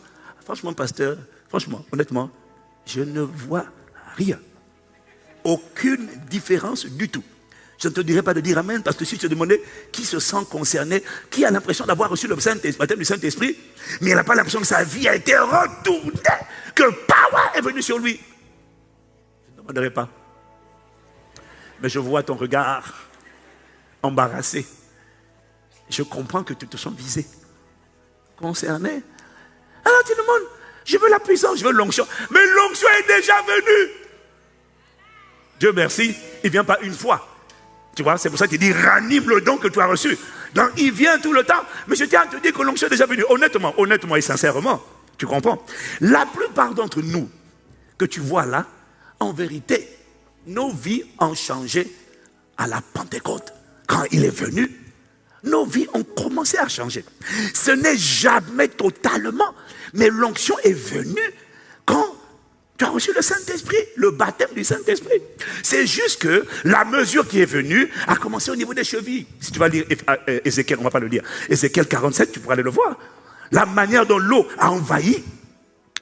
Franchement, pasteur, franchement, honnêtement, je ne vois rien. Aucune différence du tout. Je ne te dirai pas de dire amen, parce que si je te demandais qui se sent concerné, qui a l'impression d'avoir reçu le baptême du Saint-Esprit, mais il n'a pas l'impression que sa vie a été retournée, que power est venu sur lui. Je ne te demanderai pas. Mais je vois ton regard embarrassé. Je comprends que tu te sens visé, concerné. Alors tu demandes, je veux la puissance, je veux l'onction. Mais l'onction est déjà venue. Dieu merci, il ne vient pas une fois. Tu vois, c'est pour ça qu'il dit, ranime le don que tu as reçu. Donc il vient tout le temps. Mais je tiens à te dire que l'onction est déjà venue. Honnêtement et sincèrement, tu comprends? La plupart d'entre nous, que tu vois là, en vérité, nos vies ont changé à la Pentecôte. Quand il est venu, nos vies ont commencé à changer. Ce n'est jamais totalement, mais l'onction est venue quand tu as reçu le Saint-Esprit, le baptême du Saint-Esprit. C'est juste que la mesure qui est venue a commencé au niveau des chevilles. Si tu vas lire Ézéchiel, on ne va pas le lire. Ézéchiel 47, tu pourras aller le voir. La manière dont l'eau a envahi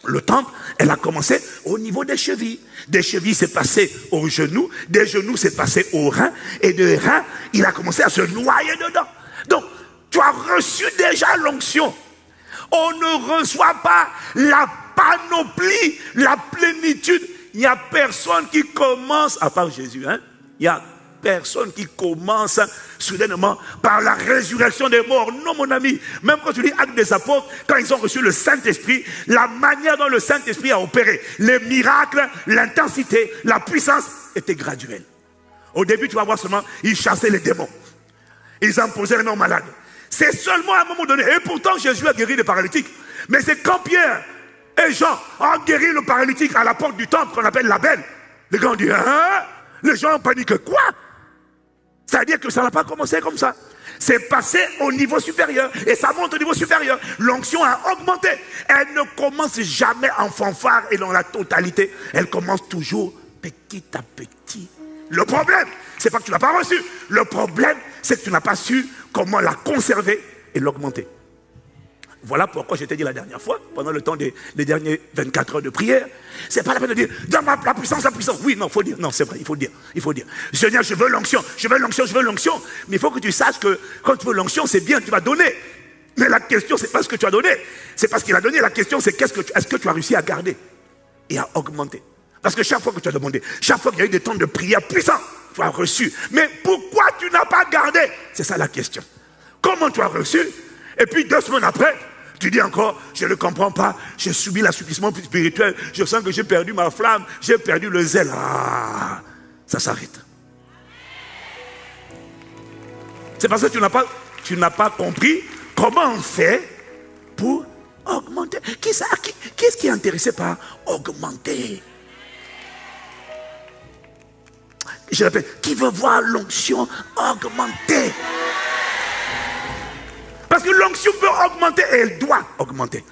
le temple, elle a commencé au niveau des chevilles. Des chevilles, c'est passé aux genoux. Des genoux, c'est passé aux reins. Et des reins, il a commencé à se noyer dedans. Donc, tu as reçu déjà l'onction. On ne reçoit pas la panoplie, la plénitude. Il n'y a personne qui commence, à part Jésus, il n'y a personne qui commence soudainement par la résurrection des morts. Non, mon ami. Même quand tu lis Actes des Apôtres, quand ils ont reçu le Saint-Esprit, la manière dont le Saint-Esprit a opéré, les miracles, l'intensité, la puissance était graduelle. Au début, tu vas voir seulement, ils chassaient les démons. Ils imposaient les mains aux malades. C'est seulement à un moment donné. Et pourtant, Jésus a guéri les paralytiques. Mais c'est quand Pierre et Jean ont guéri le paralytique à la porte du temple qu'on appelle la Belle. Les gars ont dit, les gens ont paniqué. Quoi? C'est-à-dire que ça n'a pas commencé comme ça. C'est passé au niveau supérieur. Et ça monte au niveau supérieur. L'onction a augmenté. Elle ne commence jamais en fanfare et dans la totalité. Elle commence toujours petit à petit. Le problème, c'est pas que tu ne l'as pas reçu. Le problème, c'est que tu n'as pas su comment la conserver et l'augmenter. Voilà pourquoi je t'ai dit la dernière fois, pendant le temps des derniers 24 heures de prière, c'est pas la peine de dire, donne-moi la puissance, la puissance. Oui, non, il faut dire, non, c'est vrai, il faut dire. Seigneur, je veux l'onction, je veux l'onction, je veux l'onction. Mais il faut que tu saches que quand tu veux l'onction, c'est bien, tu vas donner. Mais la question, c'est pas ce que tu as donné, c'est pas ce qu'il a donné. La question, c'est est-ce que tu as réussi à garder et à augmenter? Parce que chaque fois que tu as demandé, chaque fois qu'il y a eu des temps de prière puissants, tu as reçu. Mais pourquoi tu n'as pas gardé? C'est ça la question. Comment tu as reçu? Et puis 2 semaines après, tu dis encore, je ne comprends pas, j'ai subi l'assouplissement spirituel, je sens que j'ai perdu ma flamme, j'ai perdu le zèle. Ah, ça s'arrête. C'est parce que tu n'as pas compris comment on fait pour augmenter. Qui est-ce qui est intéressé par augmenter? Je répète, qui veut voir l'onction augmenter? Parce que l'onction peut augmenter et elle doit augmenter.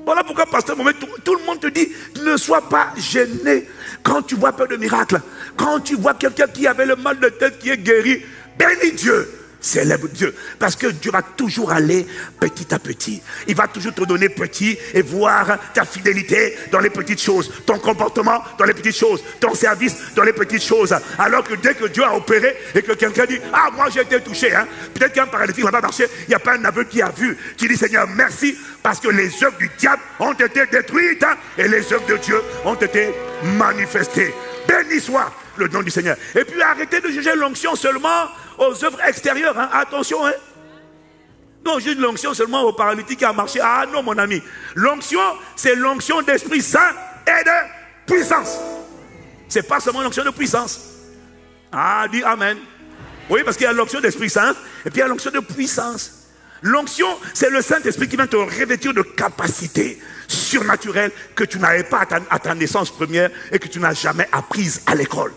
Voilà pourquoi, pasteur Mohamed, tout le monde te dit, ne sois pas gêné quand tu vois peu de miracles. Quand tu vois quelqu'un qui avait le mal de tête qui est guéri, bénis Dieu. Célèbre Dieu. Parce que Dieu va toujours aller petit à petit. Il va toujours te donner petit et voir ta fidélité dans les petites choses. Ton comportement dans les petites choses. Ton service dans les petites choses. Alors que dès que Dieu a opéré et que quelqu'un dit, ah, moi j'ai été touché. Peut-être qu'un paralytique n'a pas marché. Il n'y a pas un aveugle qui a vu. Tu dis, Seigneur, merci. Parce que les œuvres du diable ont été détruites et les œuvres de Dieu ont été manifestées. Béni soit le don du Seigneur. Et puis arrêtez de juger l'onction seulement aux œuvres extérieures. Hein. Attention, hein. Non, juste l'onction seulement au paralytique qui a marché. Ah non, mon ami. L'onction, c'est l'onction d'Esprit Saint et de puissance. Ce n'est pas seulement l'onction de puissance. Ah, dis Amen. Oui, parce qu'il y a l'onction d'Esprit Saint et puis il y a l'onction de puissance. L'onction, c'est le Saint-Esprit qui vient te revêtir de capacités surnaturelles que tu n'avais pas à ta naissance première et que tu n'as jamais apprises à l'école.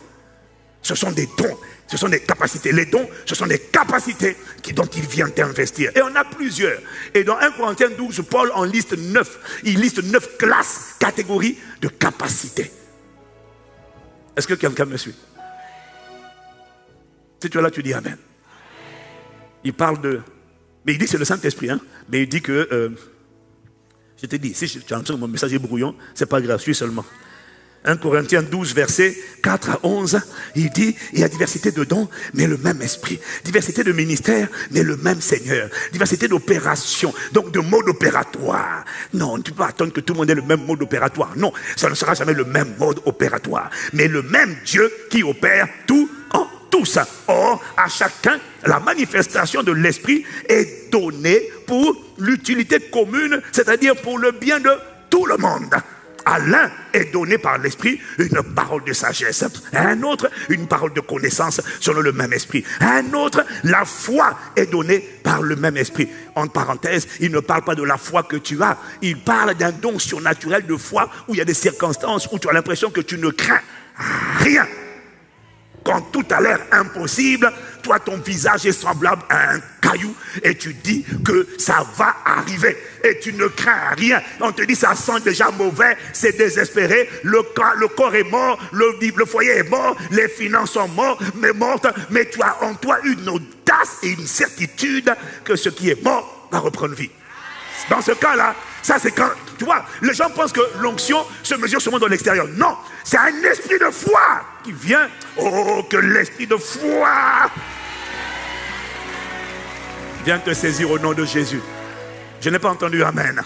Ce sont des dons, ce sont des capacités. Les dons, ce sont des capacités dont il vient t'investir. Et on a plusieurs. Et dans 1 Corinthiens 12, Paul en liste 9. Il liste 9 classes, catégories de capacités. Est-ce que quelqu'un me suit? Si tu es là, tu dis Amen. Il parle de... Mais il dit que c'est le Saint-Esprit. Hein? Mais il dit que... je te dis, si tu as l'impression que mon message est brouillon, ce n'est pas gratuit seulement. 1 Corinthiens 12, versets 4 à 11, il dit, il y a diversité de dons, mais le même esprit. Diversité de ministères, mais le même Seigneur. Diversité d'opérations, donc de mode opératoire. Non, tu ne peux pas attendre que tout le monde ait le même mode opératoire. Non, ça ne sera jamais le même mode opératoire. Mais le même Dieu qui opère tout en tous. Or, à chacun, la manifestation de l'esprit est donnée pour l'utilité commune, c'est-à-dire pour le bien de tout le monde. À l'un est donné par l'esprit une parole de sagesse, à un autre une parole de connaissance selon le même esprit, à un autre la foi est donnée par le même esprit. En parenthèse, il ne parle pas de la foi que tu as, il parle d'un don surnaturel de foi où il y a des circonstances où tu as l'impression que tu ne crains rien. Quand tout a l'air impossible, toi ton visage est semblable à un caillou et tu dis que ça va arriver et tu ne crains rien. On te dit ça sent déjà mauvais, c'est désespéré, le corps est mort, le foyer est mort, les finances sont mortes, mais tu as en toi une audace et une certitude que ce qui est mort va reprendre vie. Dans ce cas-là, ça c'est quand, tu vois, les gens pensent que l'onction se mesure seulement dans l'extérieur. Non, c'est un esprit de foi qui vient. Oh, que l'esprit de foi vient te saisir au nom de Jésus. Je n'ai pas entendu Amen.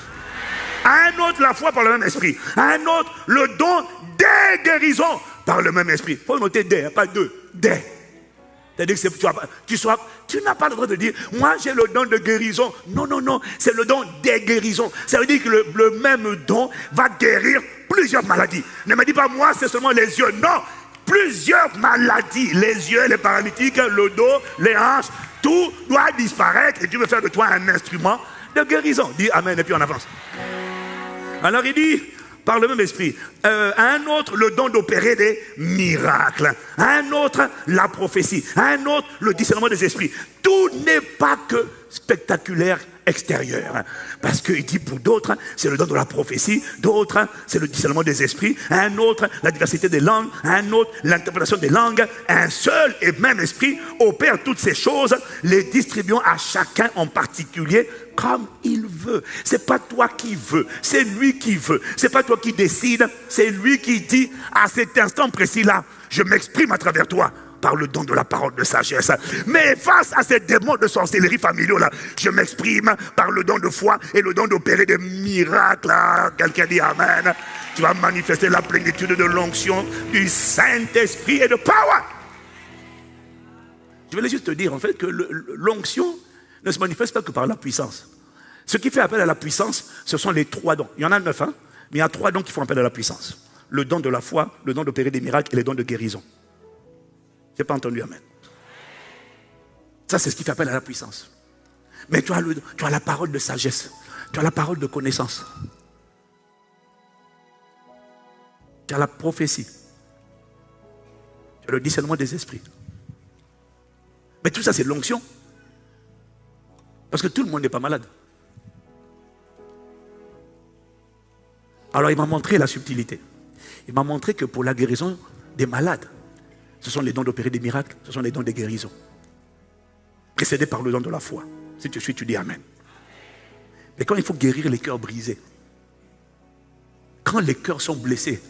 À un autre, la foi par le même esprit. À un autre, le don des guérisons par le même esprit. Il faut noter des, pas deux, des. C'est-à-dire que tu n'as pas le droit de dire, moi j'ai le don de guérison. Non, non, non, c'est le don des guérisons. Ça veut dire que le même don va guérir plusieurs maladies. Ne me dis pas, moi c'est seulement les yeux. Non, plusieurs maladies. Les yeux, les paralytiques, le dos, les hanches, tout doit disparaître et Dieu veut faire de toi un instrument de guérison. Dis Amen et puis on avance. Alors il dit, par le même esprit, à un autre le don d'opérer des miracles, à un autre la prophétie, à un autre le discernement des esprits. Tout n'est pas que spectaculaire extérieur, parce qu'il dit pour d'autres c'est le don de la prophétie, d'autres c'est le discernement des esprits, à un autre la diversité des langues, à un autre l'interprétation des langues. Un seul et même esprit opère toutes ces choses, les distribuant à chacun en particulier comme il veut. C'est pas toi qui veux, c'est lui qui veut. C'est pas toi qui décides, c'est lui qui dit à cet instant précis là, je m'exprime à travers toi par le don de la parole de sagesse. Mais face à ces démons de sorcellerie familiaux là, je m'exprime par le don de foi et le don d'opérer des miracles. Quelqu'un dit Amen. Tu vas manifester la plénitude de l'onction du Saint-Esprit et de power. Je voulais juste te dire en fait que l'onction ne se manifeste pas que par la puissance. Ce qui fait appel à la puissance, ce sont les 3 dons. Il y en a 9, hein, mais il y a 3 dons qui font appel à la puissance. Le don de la foi, le don d'opérer des miracles et les dons de guérison. Je n'ai pas entendu Amen. Ça, c'est ce qui fait appel à la puissance. Mais tu as la parole de sagesse. Tu as la parole de connaissance. Tu as la prophétie. Tu as le discernement des esprits. Mais tout ça, c'est l'onction. Parce que tout le monde n'est pas malade. Alors, il m'a montré la subtilité. Il m'a montré que pour la guérison des malades, ce sont les dons d'opérer des miracles, ce sont les dons de guérison. Précédés par le don de la foi. Si tu suis, tu dis Amen. Mais quand il faut guérir les cœurs brisés, quand les cœurs sont blessés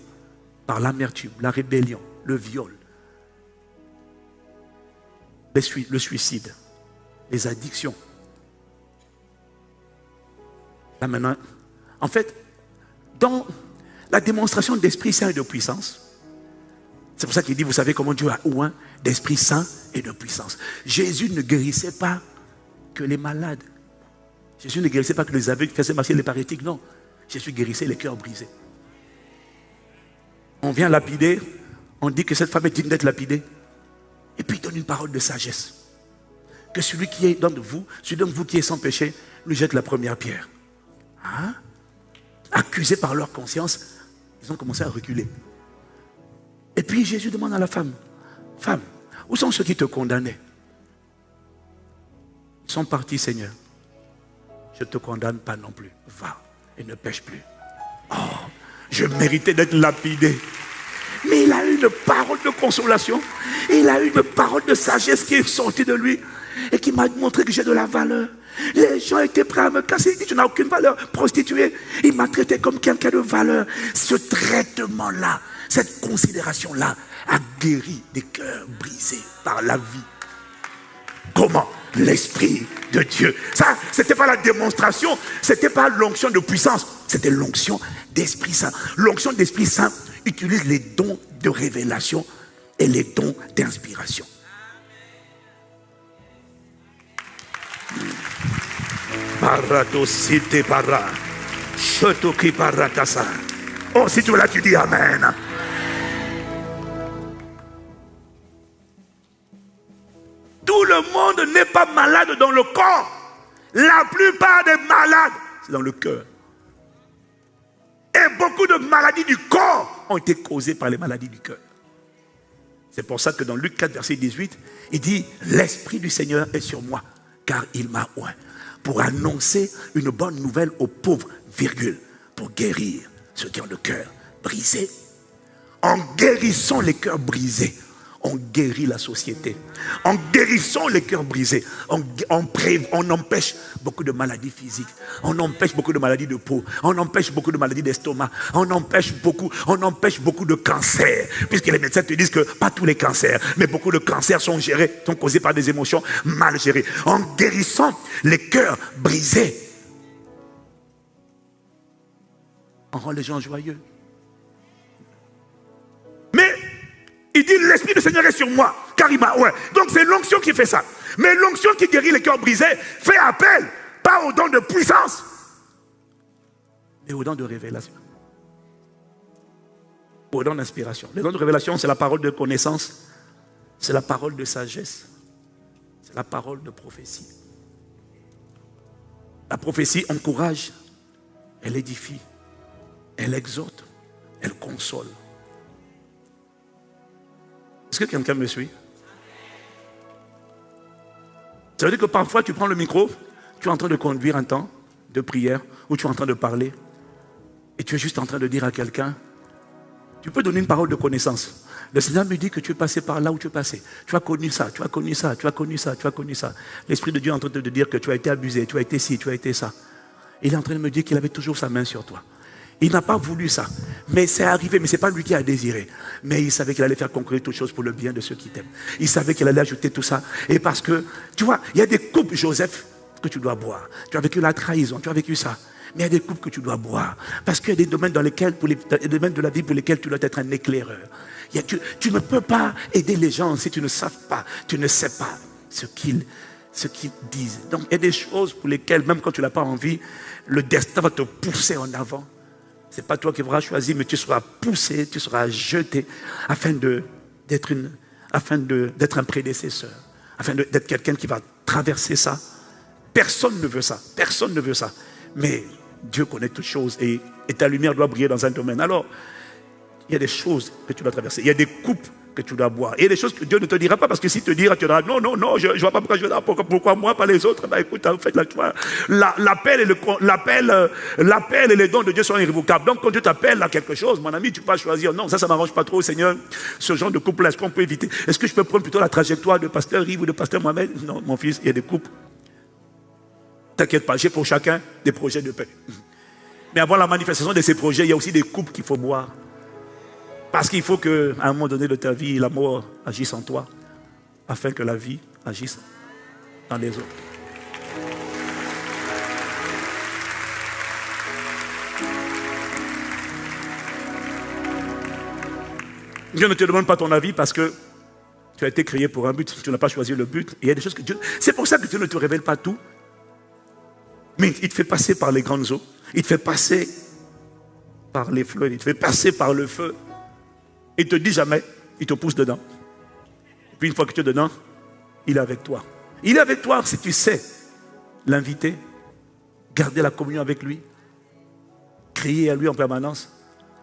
par l'amertume, la rébellion, le viol, le suicide, les addictions. Là maintenant, en fait, dans la démonstration d'Esprit Saint et de puissance, C'est pour ça qu'il dit, vous savez comment Dieu a oint d'Esprit Saint et de puissance. Jésus ne guérissait pas que les malades. Jésus ne guérissait pas que les aveugles, faisait marcher les paralytiques, non. Jésus guérissait les cœurs brisés. On vient lapider, on dit que cette femme est digne d'être lapidée. Et puis il donne une parole de sagesse. Que celui qui est d'entre vous, celui d'entre vous qui est sans péché, lui jette la première pierre. Hein? Accusés par leur conscience, ils ont commencé à reculer. Et puis Jésus demande à la femme, femme, où sont ceux qui te condamnaient? Ils sont partis, Seigneur. Je ne te condamne pas non plus. Va et ne pêche plus. Oh, je méritais d'être lapidé. Mais il a eu une parole de consolation. Il a eu une parole de sagesse qui est sortie de lui et qui m'a montré que j'ai de la valeur. Les gens étaient prêts à me casser. Il dit, tu n'as aucune valeur, prostituée. Il m'a traité comme quelqu'un de valeur. Ce traitement-là, cette considération-là a guéri des cœurs brisés par la vie. Comment? L'Esprit de Dieu. Ça, ce n'était pas la démonstration, ce n'était pas l'onction de puissance, c'était l'onction d'Esprit Saint. L'onction d'Esprit Saint utilise les dons de révélation et les dons d'inspiration. Oh, si tu es là, tu dis Amen. Tout le monde n'est pas malade dans le corps. La plupart des malades, c'est dans le cœur. Et beaucoup de maladies du corps ont été causées par les maladies du cœur. C'est pour ça que dans Luc 4, verset 18, il dit, l'Esprit du Seigneur est sur moi, car il m'a oint pour annoncer une bonne nouvelle aux pauvres, virgule, pour guérir ceux qui ont le cœur brisé. En guérissant les cœurs brisés, on guérit la société. En guérissant les cœurs brisés, on empêche beaucoup de maladies physiques. On empêche beaucoup de maladies de peau. On empêche beaucoup de maladies d'estomac. On empêche beaucoup de cancers. Puisque les médecins te disent que pas tous les cancers, mais beaucoup de cancers sont causés par des émotions mal gérées. En guérissant les cœurs brisés, on rend les gens joyeux. Mais il dit, l'Esprit du Seigneur est sur moi, car il m'a... Ouais. Donc c'est l'onction qui fait ça. Mais l'onction qui guérit les cœurs brisés fait appel, pas aux dons de puissance, mais aux dons de révélation. Aux dons d'inspiration. Les dons de révélation, c'est la parole de connaissance, c'est la parole de sagesse, c'est la parole de prophétie. La prophétie encourage, elle édifie, elle exhorte, elle console. Est-ce que quelqu'un me suit? Ça veut dire que parfois tu prends le micro, tu es en train de conduire un temps de prière, ou tu es en train de parler, et tu es juste en train de dire à quelqu'un, tu peux donner une parole de connaissance. Le Seigneur me dit que tu es passé par là où tu es passé. Tu as connu ça, tu as connu ça, tu as connu ça, tu as connu ça. L'Esprit de Dieu est en train de te dire que tu as été abusé, tu as été ci, tu as été ça. Il est en train de me dire qu'il avait toujours sa main sur toi. Il n'a pas voulu ça, mais c'est arrivé, mais ce n'est pas lui qui a désiré. Mais il savait qu'il allait faire concourir toutes choses pour le bien de ceux qui t'aiment. Il savait qu'il allait ajouter tout ça. Et parce que, tu vois, il y a des coupes, Joseph, que tu dois boire. Tu as vécu la trahison, tu as vécu ça. Mais il y a des coupes que tu dois boire. Parce qu'il y a des domaines dans lesquels, des domaines de la vie pour lesquels tu dois être un éclaireur. Tu ne peux pas aider les gens si tu ne sais pas ce qu'ils disent. Donc il y a des choses pour lesquelles, même quand tu n'as pas envie, le destin va te pousser en avant. Ce n'est pas toi qui auras choisi, mais tu seras poussé, tu seras jeté afin d'être un prédécesseur, afin d'être quelqu'un qui va traverser ça. Personne ne veut ça, personne ne veut ça. Mais Dieu connaît toutes choses et ta lumière doit briller dans un domaine. Alors, il y a des choses que tu dois traverser, il y a des coupes que tu dois boire. Et il y a des choses que Dieu ne te dira pas, parce que s'il te dira, tu diras, non, je ne vois pas pourquoi je vais là, pourquoi moi, pas les autres. Bah écoute, en fait, l'appel et les dons de Dieu sont irrévocables. Donc quand Dieu t'appelle à quelque chose, mon ami, tu peux pas choisir, non, ça m'arrange pas trop, Seigneur, ce genre de couple-là, est-ce qu'on peut éviter? Est-ce que je peux prendre plutôt la trajectoire de pasteur Yves ou de pasteur Mohamed? Non, mon fils, il y a des couples. T'inquiète pas, j'ai pour chacun des projets de paix. Mais avant la manifestation de ces projets, il y a aussi des coupes qu'il faut boire. Parce qu'il faut qu'à un moment donné de ta vie, la mort agisse en toi, afin que la vie agisse dans les autres. Dieu ne te demande pas ton avis parce que tu as été créé pour un but. Tu n'as pas choisi le but. Et il y a des choses que Dieu... C'est pour ça que Dieu ne te révèle pas tout. Mais il te fait passer par les grandes eaux. Il te fait passer par les fleuves. Il te fait passer par le feu. Il ne te dit jamais. Il te pousse dedans. Et puis une fois que tu es dedans, il est avec toi. Il est avec toi si tu sais l'inviter, garder la communion avec lui, crier à lui en permanence.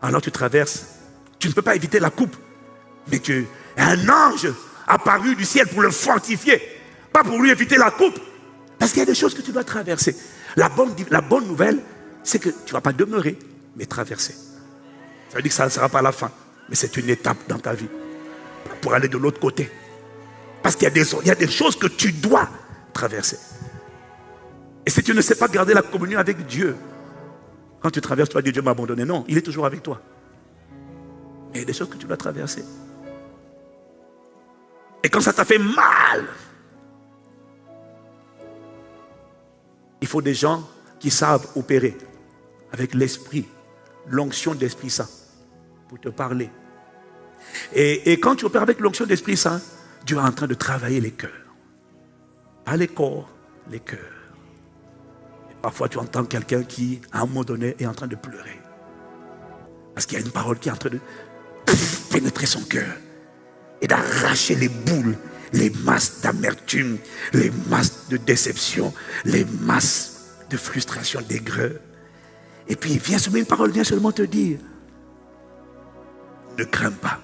Alors tu traverses. Tu ne peux pas éviter la coupe. Mais un ange apparu du ciel pour le fortifier. Pas pour lui éviter la coupe. Parce qu'il y a des choses que tu dois traverser. La bonne nouvelle, c'est que tu ne vas pas demeurer, mais traverser. Ça veut dire que ça ne sera pas la fin. Mais c'est une étape dans ta vie. Pour aller de l'autre côté. Parce qu'il y a des choses que tu dois traverser. Et si tu ne sais pas garder la communion avec Dieu, quand tu traverses, tu vas dire Dieu m'a abandonné. Non, il est toujours avec toi. Mais il y a des choses que tu dois traverser. Et quand ça t'a fait mal, il faut des gens qui savent opérer avec l'esprit, l'onction de l'Esprit Saint pour te parler. Et quand tu opères avec l'onction de l'Esprit Saint, Dieu est en train de travailler les cœurs. Pas les corps, les cœurs. Et parfois tu entends quelqu'un qui, à un moment donné, est en train de pleurer. Parce qu'il y a une parole qui est en train de pénétrer son cœur et d'arracher les boules, les masses d'amertume, les masses de déception, les masses de frustration, d'aigreur. Et puis une parole vient seulement te dire, ne crains pas,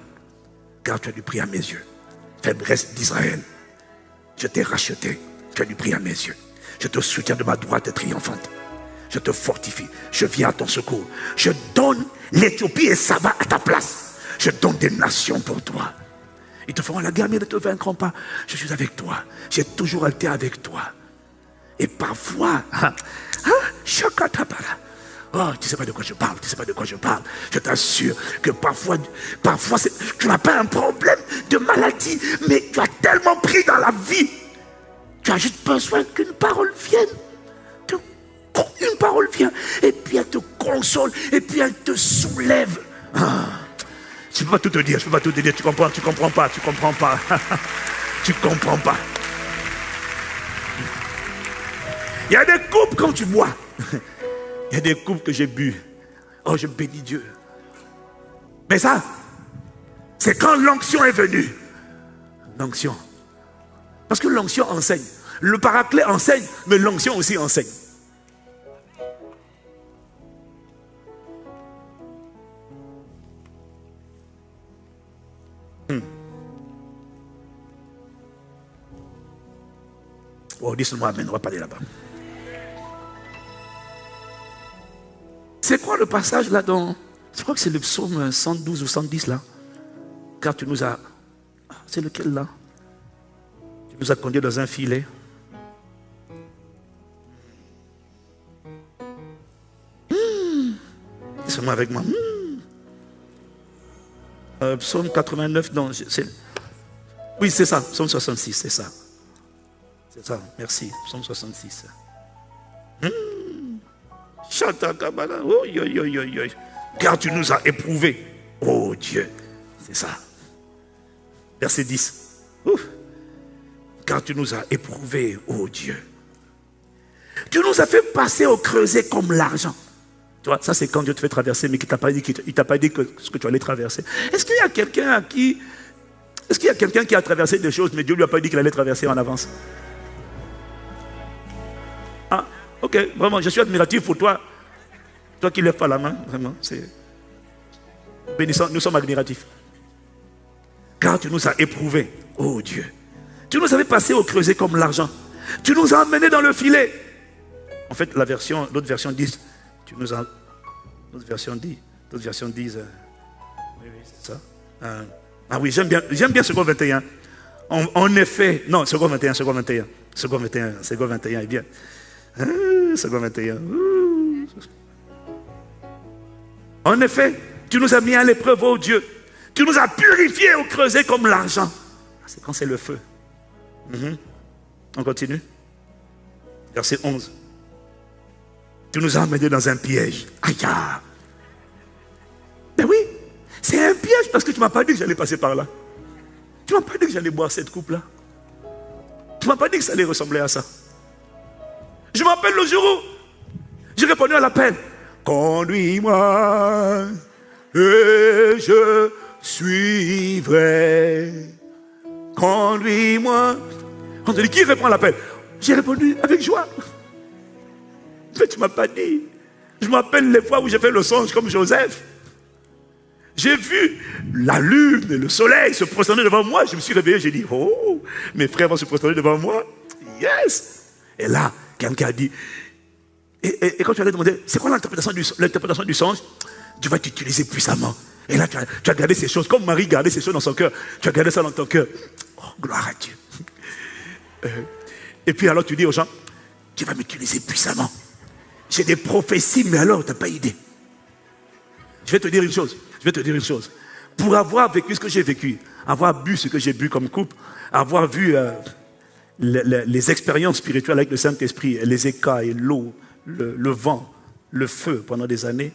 car tu as du prix à mes yeux. Faiblesse d'Israël, je t'ai racheté, tu as du prix à mes yeux. Je te soutiens de ma droite triomphante. Je te fortifie, je viens à ton secours. Je donne l'Éthiopie et Saba à ta place. Je donne des nations pour toi. Ils te feront la guerre, mais ils ne te vaincront pas. Je suis avec toi. J'ai toujours été avec toi. Et parfois, oh, tu ne sais pas de quoi je parle, tu ne sais pas de quoi je parle. Je t'assure que parfois tu n'as pas un problème de maladie, mais tu as tellement pris dans la vie. Tu as juste besoin qu'une parole vienne. Une parole vient, et puis elle te console, et puis elle te soulève. Je ne peux pas tout te dire, tu comprends pas. Tu comprends pas. Il y a des coupes quand tu bois. Il y a des coupes que j'ai bu. Oh, je bénis Dieu. Mais ça, c'est quand l'onction est venue. L'onction. Parce que l'onction enseigne. Le paraclet enseigne, mais l'onction aussi enseigne. Oh, dis seulement amen, on va parler là-bas. C'est quoi le passage là dans... Je crois que c'est le psaume 112 ou 110 là. Car tu nous as... C'est lequel là? Tu nous as conduits dans un filet. Dis seulement avec moi. Psaume 89, non. Oui, c'est ça. Psaume 66, c'est ça. C'est ça, merci. Psaume 66. Car tu nous as éprouvés, oh Dieu. C'est ça. Verset 10. Car tu nous as éprouvés, oh Dieu. Tu nous as fait passer au creuset comme l'argent. Tu vois, ça c'est quand Dieu te fait traverser, mais il ne t'a pas dit ce que tu allais traverser. Est-ce qu'il y a quelqu'un qui a traversé des choses, mais Dieu ne lui a pas dit qu'il allait traverser en avance? Ah, ok, vraiment, je suis admiratif pour toi. Toi qui ne lèves pas la main, vraiment, c'est bénissant, nous sommes admiratifs. Car tu nous as éprouvés, oh Dieu. Tu nous avais passé au creuset comme l'argent. Tu nous as emmenés dans le filet. En fait, l'autre version dit, d'autres versions disent, oui, c'est ça. Ah oui, j'aime bien seconde 21. En effet, non, seconde 21 est bien. Seconde 21. En effet, tu nous as mis à l'épreuve, oh Dieu. Tu nous as purifiés au creuset comme l'argent. C'est quand c'est le feu. On continue. Verset 11. Tu nous as emmenés dans un piège. Aïe. Ben oui, c'est un piège Parce que tu ne m'as pas dit que j'allais passer par là. Tu ne m'as pas dit que j'allais boire cette coupe-là. Tu ne m'as pas dit que ça allait ressembler à ça. Je me rappelle le jour où j'ai répondu à l'appel. Conduis-moi et je suivrai. Conduis-moi. On te dit, qui répond à l'appel? J'ai répondu avec joie. Mais tu ne m'as pas dit. Je m'appelle les fois où j'ai fait le songe comme Joseph. J'ai vu la lune et le soleil se prosterner devant moi. Je me suis réveillé, j'ai dit, oh, mes frères vont se prosterner devant moi. Yes. Et là, quelqu'un a dit, et quand tu allais demander, c'est quoi l'interprétation du songe? Dieu va t'utiliser puissamment. Et là, tu as gardé ces choses, comme Marie gardait ces choses dans son cœur. Tu as gardé ça dans ton cœur. Oh, gloire à Dieu. Et puis alors tu dis aux gens, Dieu va m'utiliser puissamment. J'ai des prophéties, mais alors tu n'as pas idée. Je vais te dire une chose. Pour avoir vécu ce que j'ai vécu, avoir bu ce que j'ai bu comme coupe, avoir vu les expériences spirituelles avec le Saint-Esprit, les écailles, l'eau, le vent, le feu pendant des années.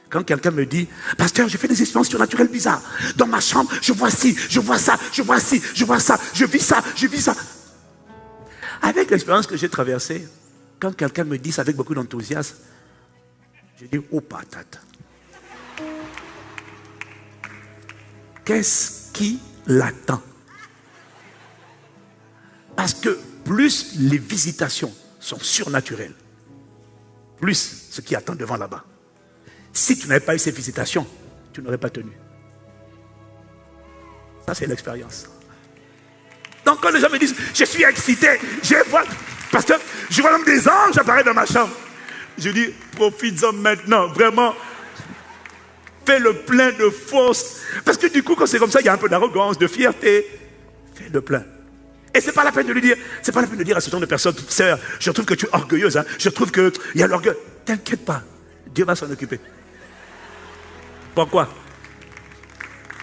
Quand quelqu'un me dit, pasteur, j'ai fait des expériences surnaturelles bizarres. Dans ma chambre, je vois ci, je vois ça, je vois ci, je vois ça, je vis ça, je vis ça. Avec l'expérience que j'ai traversée, quand quelqu'un me dit ça avec beaucoup d'enthousiasme, je dis, oh patate. Qu'est-ce qui l'attend? Parce que plus les visitations sont surnaturelles, plus ce qui attend devant là-bas. Si tu n'avais pas eu ces visitations, tu n'aurais pas tenu. Ça, c'est l'expérience. Donc, quand les gens me disent, je suis excité, je vois, pasteur, je vois même des anges apparaître dans ma chambre. Je dis, profites-en maintenant, vraiment. Fais le plein de force. Parce que du coup, quand c'est comme ça, il y a un peu d'arrogance, de fierté. Fais le plein. Et c'est pas la peine de lui dire, c'est pas la peine de dire à ce genre de personnes, sœur, je trouve que tu es orgueilleuse, hein, je trouve qu'il y a l'orgueil. T'inquiète pas, Dieu va s'en occuper. Pourquoi?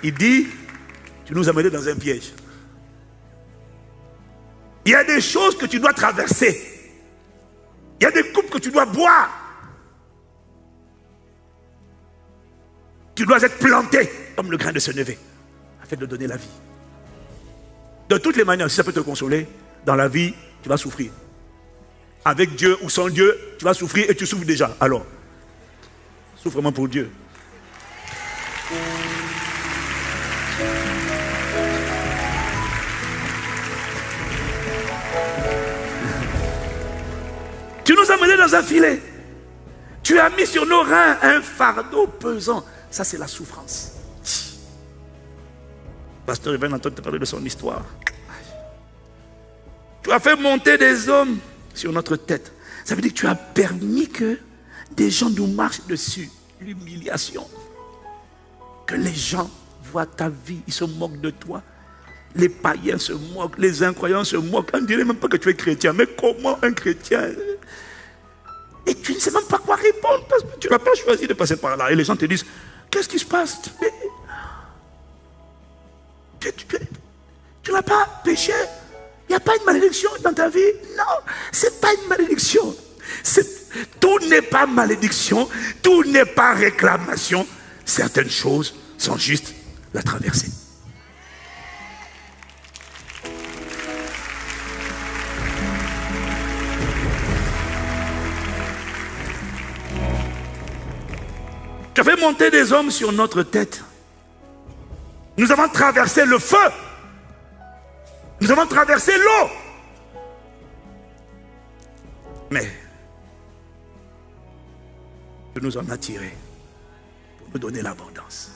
Il dit, tu nous as menés dans un piège. Il y a des choses que tu dois traverser. Il y a des coupes que tu dois boire. Tu dois être planté comme le grain de sénévé afin de donner la vie. De toutes les manières, si ça peut te consoler, dans la vie, tu vas souffrir. Avec Dieu ou sans Dieu, tu vas souffrir et tu souffres déjà. Alors, souffre vraiment pour Dieu. Tu nous as menés dans un filet. Tu as mis sur nos reins un fardeau pesant. Ça, c'est la souffrance. Pasteur, je viens d'entendre te parler de son histoire. Tu as fait monter des hommes sur notre tête. Ça veut dire que tu as permis que des gens nous marchent dessus. L'humiliation. Que les gens voient ta vie, ils se moquent de toi. Les païens se moquent, les incroyants se moquent. On ne dirait même pas que tu es chrétien. Mais comment un chrétien? Et tu ne sais même pas quoi répondre parce que tu n'as pas choisi de passer par là. Et les gens te disent, qu'est-ce qui se passe? Tu n'as pas péché? Il n'y a pas une malédiction dans ta vie? Non, ce n'est pas une malédiction. Tout n'est pas malédiction, tout n'est pas réclamation. Certaines choses sont juste la traversée. Tu as fait monter des hommes sur notre tête. Nous avons traversé le feu. Nous avons traversé l'eau. Mais tu nous en as tiré pour nous donner l'abondance.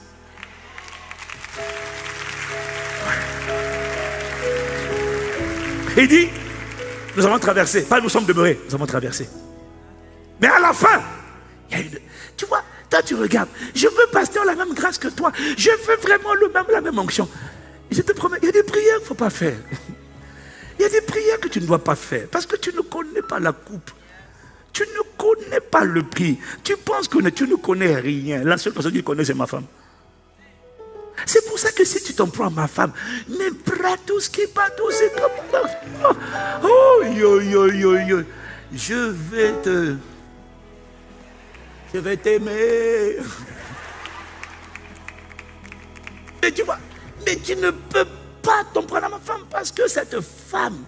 Il dit, nous avons traversé, pas nous sommes demeurés, nous avons traversé. Mais à la fin, il y a une... Tu vois, toi tu regardes, je veux pasteur la même grâce que toi, je veux vraiment la même onction. Je te promets, il y a des prières qu'il ne faut pas faire. Il y a des prières que tu ne dois pas faire parce que tu ne connais pas la coupe. Tu ne connais pas le prix. Tu penses que tu ne connais rien. La seule personne qui connaît, c'est ma femme. C'est pour ça que si tu t'en prends à ma femme, ne pratus qui patus c'est comme ça. Oh, yo. Je vais t'aimer. Mais tu vois, mais tu ne peux pas t'en prendre à ma femme parce que cette femme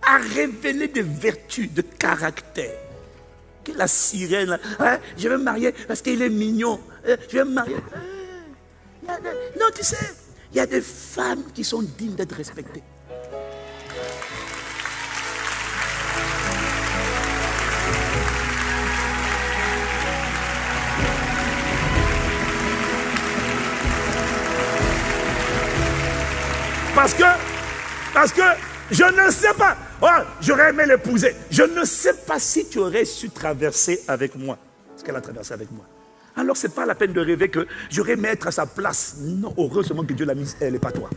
a révélé des vertus de caractère. Que la sirène, hein, je vais me marier parce qu'il est mignon. Je vais me marier. Non, tu sais, il y a des femmes qui sont dignes d'être respectées. Parce que je ne sais pas. Oh, j'aurais aimé l'épouser. Je ne sais pas si tu aurais su traverser avec moi ce qu'elle a traversé avec moi. Alors, ce n'est pas la peine de rêver que j'aurais aimé être à sa place. Non, heureusement que Dieu l'a mise, elle et pas toi.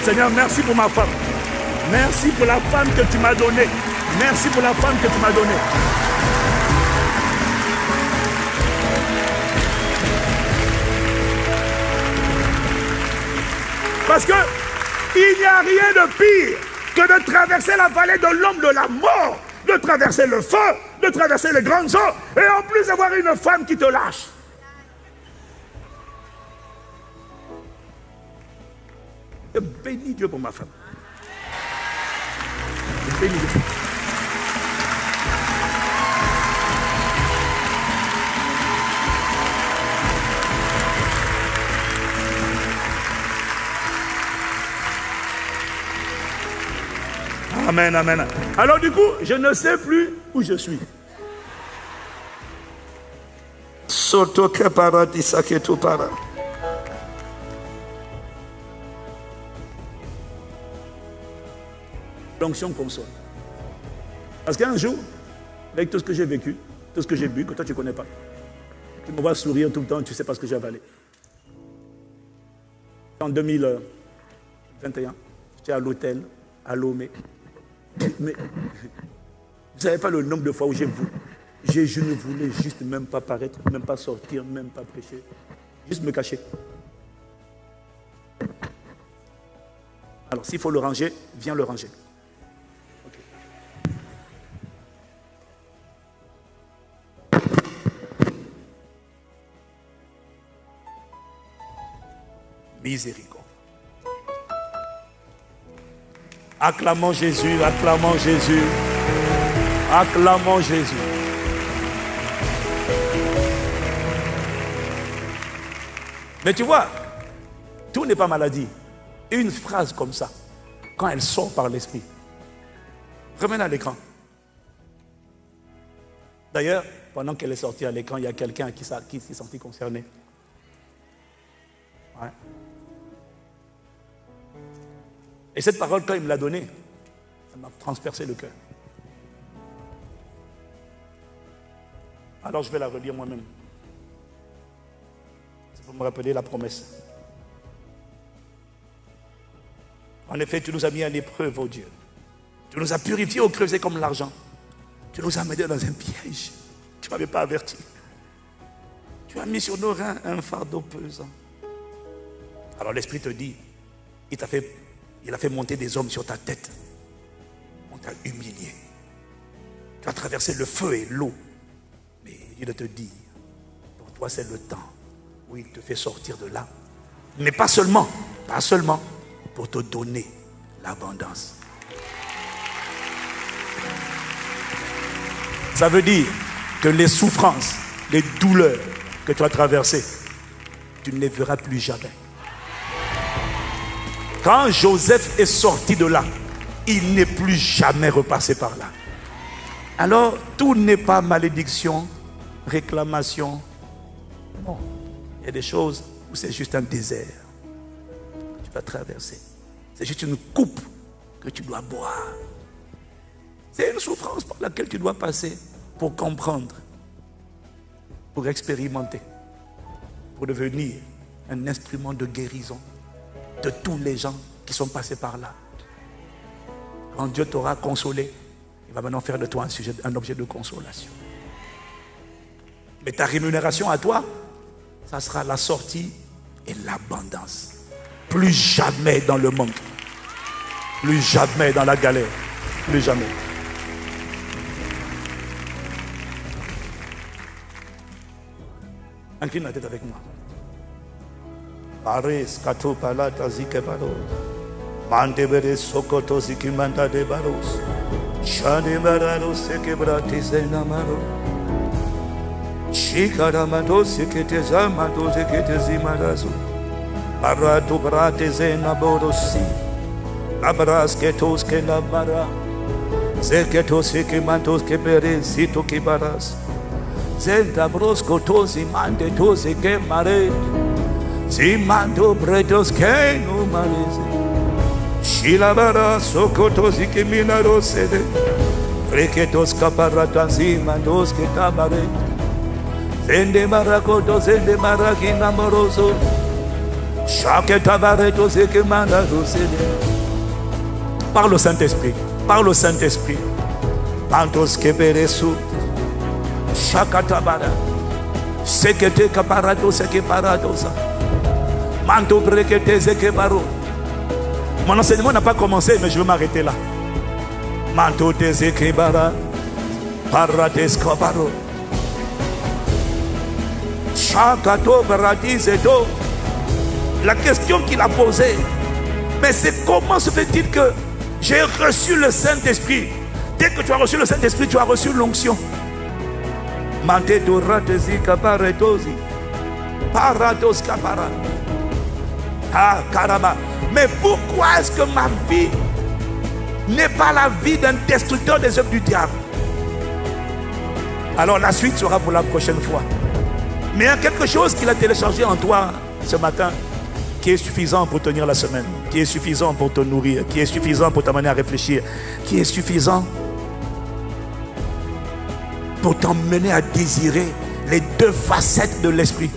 Seigneur, merci pour ma femme. Merci pour la femme que tu m'as donnée. Merci pour la femme que tu m'as donnée. Parce que il n'y a rien de pire que de traverser la vallée de l'ombre de la mort, de traverser le feu, de traverser les grandes eaux, et en plus d'avoir une femme qui te lâche. Je bénis Dieu pour ma femme. Je bénis Dieu. Amen, amen. Alors du coup, je ne sais plus où je suis. Soto que paradisa que tu para. L'onction console. Parce qu'un jour, avec tout ce que j'ai vécu, tout ce que j'ai bu, que toi tu ne connais pas, tu me vois sourire tout le temps, tu ne sais pas ce que j'ai avalé. En 2021, j'étais à l'hôtel, à Lomé. Mais vous ne savez pas le nombre de fois où je ne voulais juste même pas paraître, même pas sortir, même pas prêcher, juste me cacher. Alors s'il faut le ranger, viens le ranger. Okay. Miséricorde. Acclamons Jésus, acclamons Jésus, acclamons Jésus. Mais tu vois, tout n'est pas maladie. Une phrase comme ça, quand elle sort par l'esprit, remets-la à l'écran. D'ailleurs, pendant qu'elle est sortie à l'écran, il y a quelqu'un qui s'est senti concerné. Ouais. Et cette parole, quand il me l'a donnée, ça m'a transpercé le cœur. Alors je vais la relire moi-même. C'est pour me rappeler la promesse. En effet, tu nous as mis à l'épreuve, oh Dieu. Tu nous as purifiés au creuset comme l'argent. Tu nous as mis dans un piège. Tu ne m'avais pas averti. Tu as mis sur nos reins un fardeau pesant. Alors l'Esprit te dit, il a fait monter des hommes sur ta tête. On t'a humilié. Tu as traversé le feu et l'eau. Mais il te dit, pour toi c'est le temps où il te fait sortir de là. Mais pas seulement, pour te donner l'abondance. Ça veut dire que les souffrances, les douleurs que tu as traversées, tu ne les verras plus jamais. Quand Joseph est sorti de là, il n'est plus jamais repassé par là. Alors, tout n'est pas malédiction, réclamation. Non, il y a des choses où c'est juste un désert que tu vas traverser. C'est juste une coupe que tu dois boire. C'est une souffrance par laquelle tu dois passer pour comprendre, pour expérimenter, pour devenir un instrument de guérison de tous les gens qui sont passés par là. Quand Dieu t'aura consolé, il va maintenant faire de toi un objet de consolation. Mais ta rémunération à toi, ça sera la sortie et l'abondance. Plus jamais dans le manque. Plus jamais dans la galère. Plus jamais. Incline la tête avec moi. Paris, Kato, Palata, Zike, Baros. Mandebere, Sokoto, Zikimanda, de Baros. Shani, Barado, Sekebrati, Zenamaro. Shikaramado, Sekete, Zamado, Sekete, Zimarazo. Arato, Brate, Zenaborosi. Abras, Ketos, Kenabara. Zeketos, Sekimantos, Kebere, Zito, Kibaras. Zenda brosco tosi mande tosi che mare si mando bredos che no malese shilabara sokotosi che minaro sede reketos caparata si mandos che tabare zende maracoto zende maraki namoroso chaque tabare tosi che mandaro sede. Parle au Saint-Esprit, parle au Saint-Esprit. Mandos che peresu Shakatabara, Sekete Caparato, Sekeparadosa, Manto Brekete Sekebaro. Mon enseignement n'a pas commencé, mais je vais m'arrêter là. Manto Sekebara, Paradescobaro, Shakato Baradisedo. La question qu'il a posée, mais c'est comment se fait-il que j'ai reçu le Saint-Esprit? Dès que tu as reçu le Saint-Esprit, tu as reçu l'onction. Mante doratezi kaparetosi. Parados kapara. Ah, caramba. Mais pourquoi est-ce que ma vie n'est pas la vie d'un destructeur des œuvres du diable? Alors la suite sera pour la prochaine fois. Mais il y a quelque chose qu'il a téléchargé en toi ce matin qui est suffisant pour tenir la semaine, qui est suffisant pour te nourrir, qui est suffisant pour t'amener à réfléchir, qui est suffisant pour t'emmener à désirer les deux facettes de l'esprit.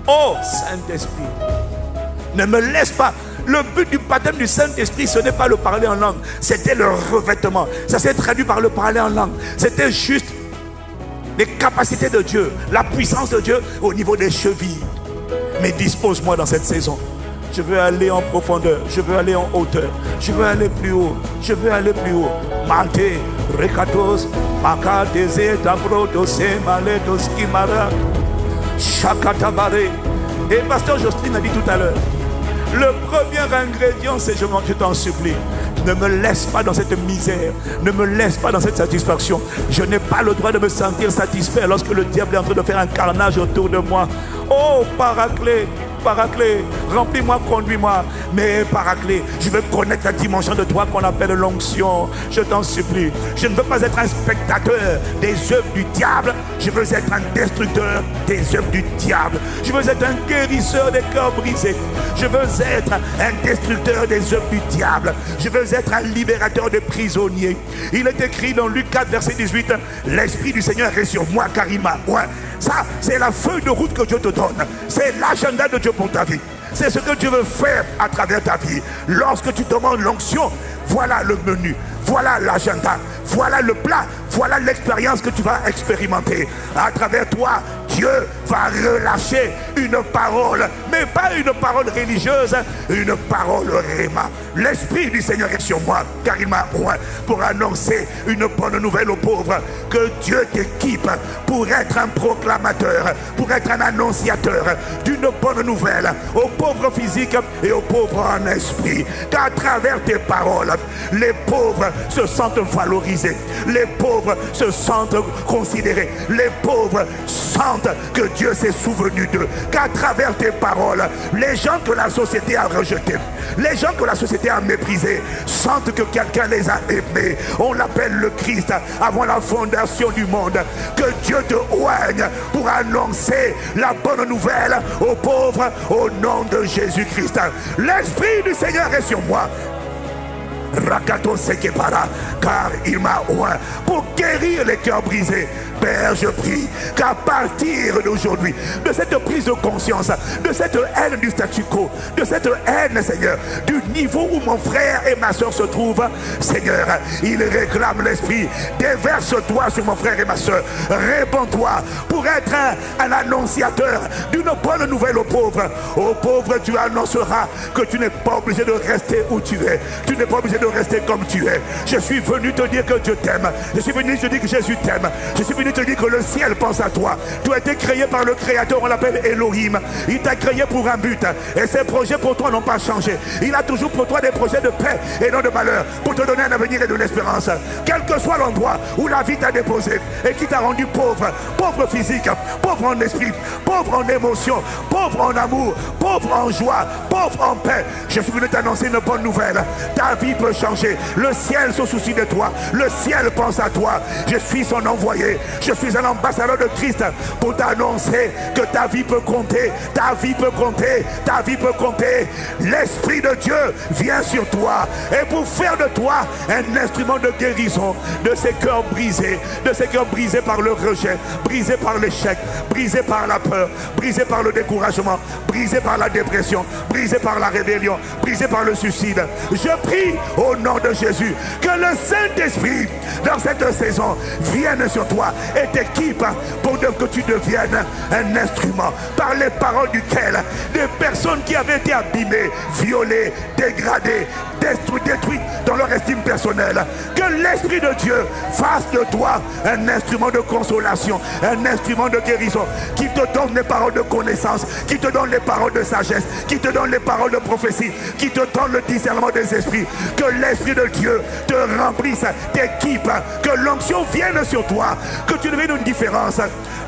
Oh Saint-Esprit, ne me laisse pas. Le but du baptême du Saint-Esprit, ce n'est pas le parler en langue, c'était le revêtement. Ça s'est traduit par le parler en langue. C'était juste les capacités de Dieu, la puissance de Dieu au niveau des chevilles. Mais dispose-moi dans cette saison. Je veux aller en profondeur, je veux aller en hauteur, je veux aller plus haut, je veux aller plus haut. Mante, Rekatos, Makateze, Tabrotos, Maletos, Kimara, Shakatabare. Et pasteur Jocelyne a dit tout à l'heure, le premier ingrédient, c'est je t'en supplie. Ne me laisse pas dans cette misère. Ne me laisse pas dans cette satisfaction. Je n'ai pas le droit de me sentir satisfait lorsque le diable est en train de faire un carnage autour de moi. Oh, Paraclet, Paraclet, remplis-moi, conduis-moi. Mais Paraclet, je veux connaître la dimension de toi qu'on appelle l'onction. Je t'en supplie. Je ne veux pas être un spectateur des œuvres du diable. Je veux être un destructeur des œuvres du diable. Je veux être un guérisseur des cœurs brisés. Je veux être un destructeur des œuvres du diable. Je veux être un libérateur de prisonniers. Il est écrit dans Luc 4, verset 18, l'Esprit du Seigneur est sur moi car il m'a oint. Ça, c'est la feuille de route que Dieu te donne. C'est l'agenda de Dieu pour ta vie. C'est ce que Dieu veut faire à travers ta vie. Lorsque tu demandes l'onction, voilà le menu, voilà l'agenda, voilà le plat, voilà l'expérience que tu vas expérimenter. À travers toi, Dieu va relâcher une parole, mais pas une parole religieuse, une parole réma. L'Esprit du Seigneur est sur moi, car il m'a oint pour annoncer une bonne nouvelle aux pauvres. Que Dieu t'équipe pour être un proclamateur, pour être un annonciateur d'une bonne nouvelle aux pauvres physiques et aux pauvres en esprit. Qu'à travers tes paroles, les pauvres se sentent valorisés, les pauvres se sentent considérés, les pauvres sentent que Dieu s'est souvenu d'eux. Qu'à travers tes paroles, les gens que la société a rejetés, les gens que la société a méprisés, sentent que quelqu'un les a aimés. On l'appelle le Christ avant la fondation du monde. Que Dieu te oigne pour annoncer la bonne nouvelle aux pauvres au nom de Jésus-Christ. L'Esprit du Seigneur est sur moi. Rakato Sekepara, car il m'a oint pour guérir les cœurs brisés. Père, je prie qu'à partir d'aujourd'hui, de cette prise de conscience, de cette haine du statu quo, de cette haine, Seigneur, du niveau où mon frère et ma soeur se trouvent, Seigneur, il réclame l'Esprit. Déverse-toi sur mon frère et ma soeur. Répands-toi pour être un annonciateur d'une bonne nouvelle aux pauvres. Aux pauvres, tu annonceras que tu n'es pas obligé de rester où tu es. Tu n'es pas obligé de rester comme tu es. Je suis venu te dire que Dieu t'aime. Je suis venu te dire que Jésus t'aime. Je suis venu te dit que le ciel pense à toi. Tu as été créé par le Créateur, on l'appelle Elohim. Il t'a créé pour un but. Et ses projets pour toi n'ont pas changé. Il a toujours pour toi des projets de paix et non de malheur, pour te donner un avenir et de l'espérance. Quel que soit l'endroit où la vie t'a déposé et qui t'a rendu pauvre, pauvre physique, pauvre en esprit, pauvre en émotion, pauvre en amour, pauvre en joie, pauvre en paix, je suis venu t'annoncer une bonne nouvelle. Ta vie peut changer. Le ciel se soucie de toi. Le ciel pense à toi. Je suis son envoyé. Je suis un ambassadeur de Christ pour t'annoncer que ta vie peut compter. Ta vie peut compter. Ta vie peut compter. L'Esprit de Dieu vient sur toi et pour faire de toi un instrument de guérison de ces cœurs brisés, de ces cœurs brisés par le rejet, brisés par l'échec, brisés par la peur, brisés par le découragement, brisés par la dépression, brisés par la rébellion, brisés par le suicide. Je prie au nom de Jésus que le Saint-Esprit dans cette saison vienne sur toi et t'équipe pour que tu deviennes un instrument par les paroles duquel des personnes qui avaient été abîmées, violées, dégradées, détruites dans leur estime personnelle, que l'Esprit de Dieu fasse de toi un instrument de consolation, un instrument de guérison, qui te donne les paroles de connaissance, qui te donne les paroles de sagesse, qui te donne les paroles de prophétie, qui te donne le discernement des esprits. Que l'Esprit de Dieu te remplisse, t'équipe, que l'onction vienne sur toi, que tu deviennes une différence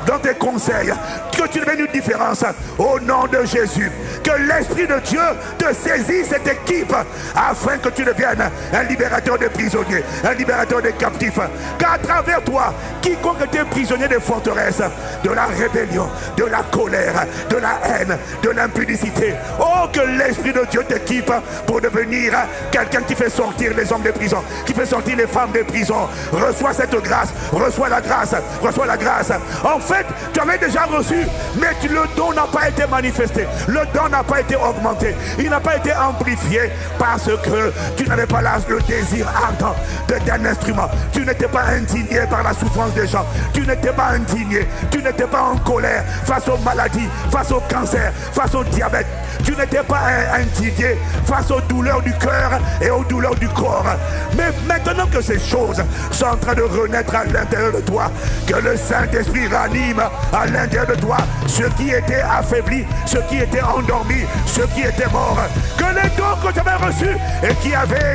dans tes conseils, que tu deviennes une différence au nom de Jésus. Que l'Esprit de Dieu te saisisse et t'équipe afin que tu deviennes un libérateur des prisonniers, un libérateur des captifs. Qu'à travers toi, quiconque était prisonnier des forteresses, de la rébellion, de la colère, de la haine, de l'impudicité, oh, que l'Esprit de Dieu t'équipe pour devenir quelqu'un qui fait sortir les hommes des prisons, qui fait sortir les femmes des prisons. Reçois cette grâce, reçois la grâce, reçois la grâce. En fait, tu avais déjà reçu, mais le don n'a pas été manifesté, le don n'a pas été augmenté, il n'a pas été amplifié parce que tu n'avais pas le désir ardent d'être un instrument. Tu n'étais pas indigné par la souffrance des gens, tu n'étais pas indigné, tu n'étais pas en colère face aux maladies, face au cancer, face au diabète. Tu n'étais pas indigné face aux douleurs du cœur et aux douleurs du corps. Mais maintenant que ces choses sont en train de renaître à l'intérieur de toi, que le Saint-Esprit ranime à l'intérieur de toi ce qui était affaibli, ce qui était endormi, ce qui était mort. Que les dons que tu avais reçus et qui avaient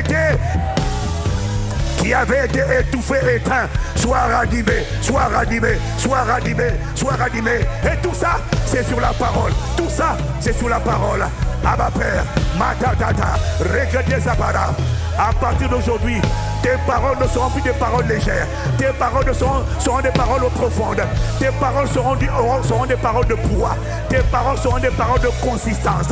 été étouffés, éteints, soit ranimés, soit ranimés, soit ranimés, soit ranimés. Et tout ça, c'est sur la parole. Tout ça, c'est sur la parole. Abba Père, Matatata, Regretez Zapara. À partir d'aujourd'hui, tes paroles ne seront plus des paroles légères. Tes paroles seront des paroles profondes. Tes paroles seront des paroles de poids. Tes paroles seront des paroles de consistance.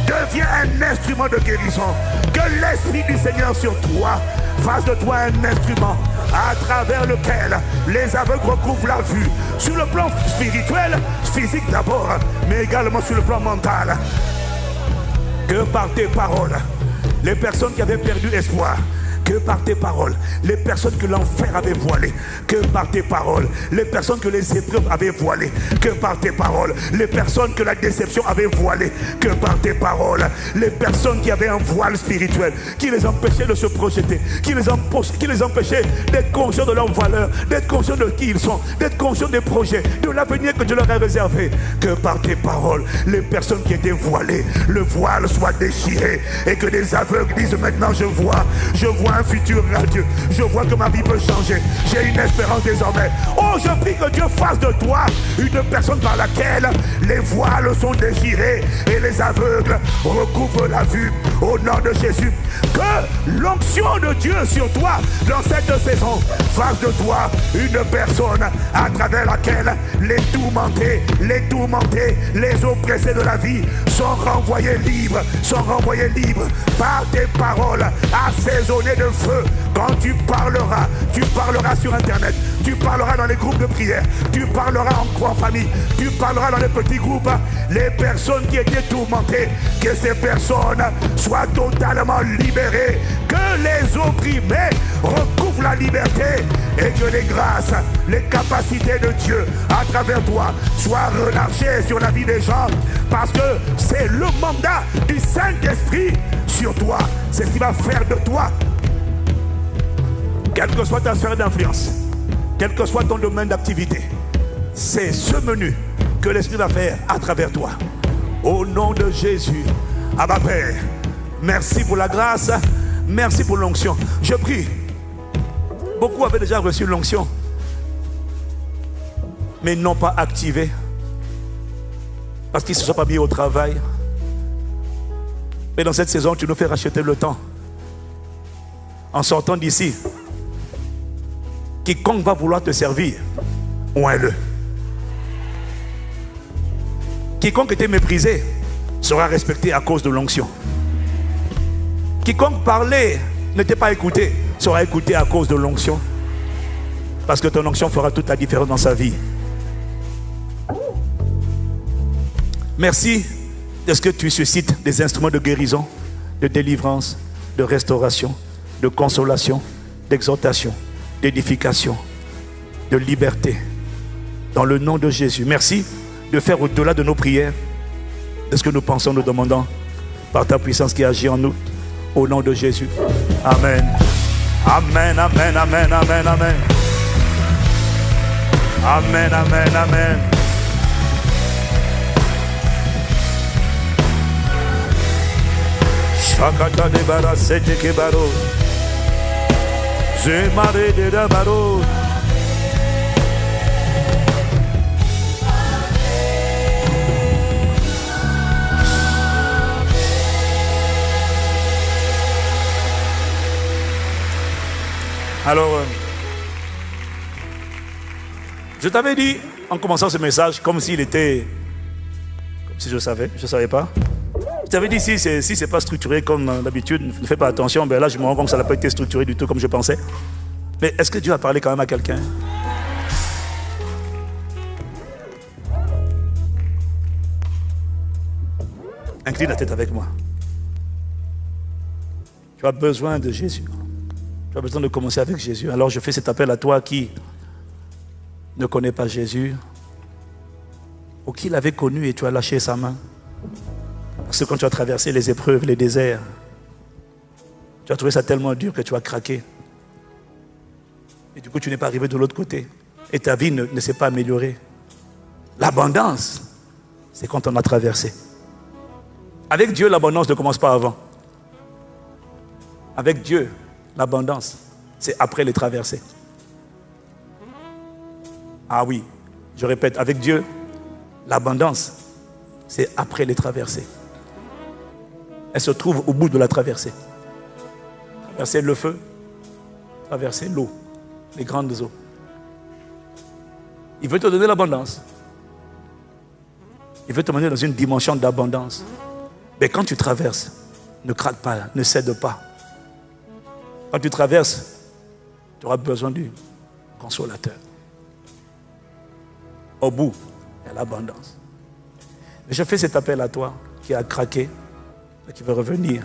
Deviens un instrument de guérison. Que l'Esprit du Seigneur sur toi fasse de toi un instrument à travers lequel les aveugles recouvrent la vue. Sur le plan spirituel, physique d'abord, mais également sur le plan mental. Que par tes paroles, les personnes qui avaient perdu espoir, que par tes paroles, les personnes que l'enfer avait voilées, que par tes paroles, les personnes que les épreuves avaient voilées, que par tes paroles, les personnes que la déception avait voilées, que par tes paroles, les personnes qui avaient un voile spirituel, qui les empêchait de se projeter, qui les empêchait d'être conscients de leurs valeurs, d'être conscients de qui ils sont, d'être conscients des projets, de l'avenir que Dieu leur a réservé. Que par tes paroles, les personnes qui étaient voilées, le voile soit déchiré et que des aveugles disent maintenant je vois un futur radieux, je vois que ma vie peut changer, j'ai une espérance désormais. Oh, je prie que Dieu fasse de toi une personne par laquelle les voiles sont déchirés et les aveugles recouvrent la vue au nom de Jésus. Que l'onction de Dieu sur toi dans cette saison fasse de toi une personne à travers laquelle les tourmentés, les oppressés de la vie sont renvoyés libres par tes paroles assaisonnées de feu. Quand tu parleras sur internet, tu parleras dans les groupes de prière, tu parleras en famille, tu parleras dans les petits groupes. Les personnes qui étaient tourmentées, que ces personnes soient totalement libérées, que les opprimés recouvrent la liberté et que les grâces, les capacités de Dieu à travers toi soient relâchées sur la vie des gens, parce que c'est le mandat du Saint-Esprit sur toi. C'est ce qui va faire de toi, quelle que soit ta sphère d'influence, quel que soit ton domaine d'activité, c'est ce menu que l'Esprit va faire à travers toi. Au nom de Jésus, Abba Père, merci pour la grâce, merci pour l'onction. Je prie. Beaucoup avaient déjà reçu l'onction, mais n'ont pas activé parce qu'ils ne se sont pas mis au travail. Mais dans cette saison, tu nous fais racheter le temps. En sortant d'ici, quiconque va vouloir te servir, oins-le. Quiconque était méprisé sera respecté à cause de l'onction. Quiconque parlait, n'était pas écouté, sera écouté à cause de l'onction. Parce que ton onction fera toute la différence dans sa vie. Merci de ce que tu suscites des instruments de guérison, de délivrance, de restauration, de consolation, d'exhortation, d'édification, de liberté. Dans le nom de Jésus. Merci de faire au-delà de nos prières, de ce que nous pensons, nous demandons, par ta puissance qui agit en nous. Au nom de Jésus. Amen. Amen, amen, amen, amen, amen. Amen, amen, amen. Shakata de bara sete ke baro. Zemare de da baro. Alors, je t'avais dit en commençant ce message, comme si je savais pas. Je t'avais dit si c'est pas structuré comme d'habitude, ne fais pas attention. Ben là, je me rends compte que ça n'a pas été structuré du tout comme je pensais. Mais est-ce que Dieu a parlé quand même à quelqu'un? Incline la tête avec moi. Tu as besoin de Jésus. Tu as besoin de commencer avec Jésus. Alors je fais cet appel à toi qui ne connais pas Jésus ou qui l'avait connu et tu as lâché sa main. Parce que quand tu as traversé les épreuves, les déserts, tu as trouvé ça tellement dur que tu as craqué. Et du coup, tu n'es pas arrivé de l'autre côté. Et ta vie ne s'est pas améliorée. L'abondance, c'est quand on a traversé. Avec Dieu, l'abondance ne commence pas avant. Avec Dieu, l'abondance, c'est après les traversées. Ah oui, je répète, avec Dieu, l'abondance, c'est après les traversées. Elle se trouve au bout de la traversée. Traverser le feu, traverser l'eau, les grandes eaux. Il veut te donner l'abondance. Il veut te mener dans une dimension d'abondance. Mais quand tu traverses, ne craque pas, ne cède pas. Quand tu traverses, tu auras besoin du consolateur. Au bout, il y a l'abondance. Mais je fais cet appel à toi qui a craqué et qui veut revenir.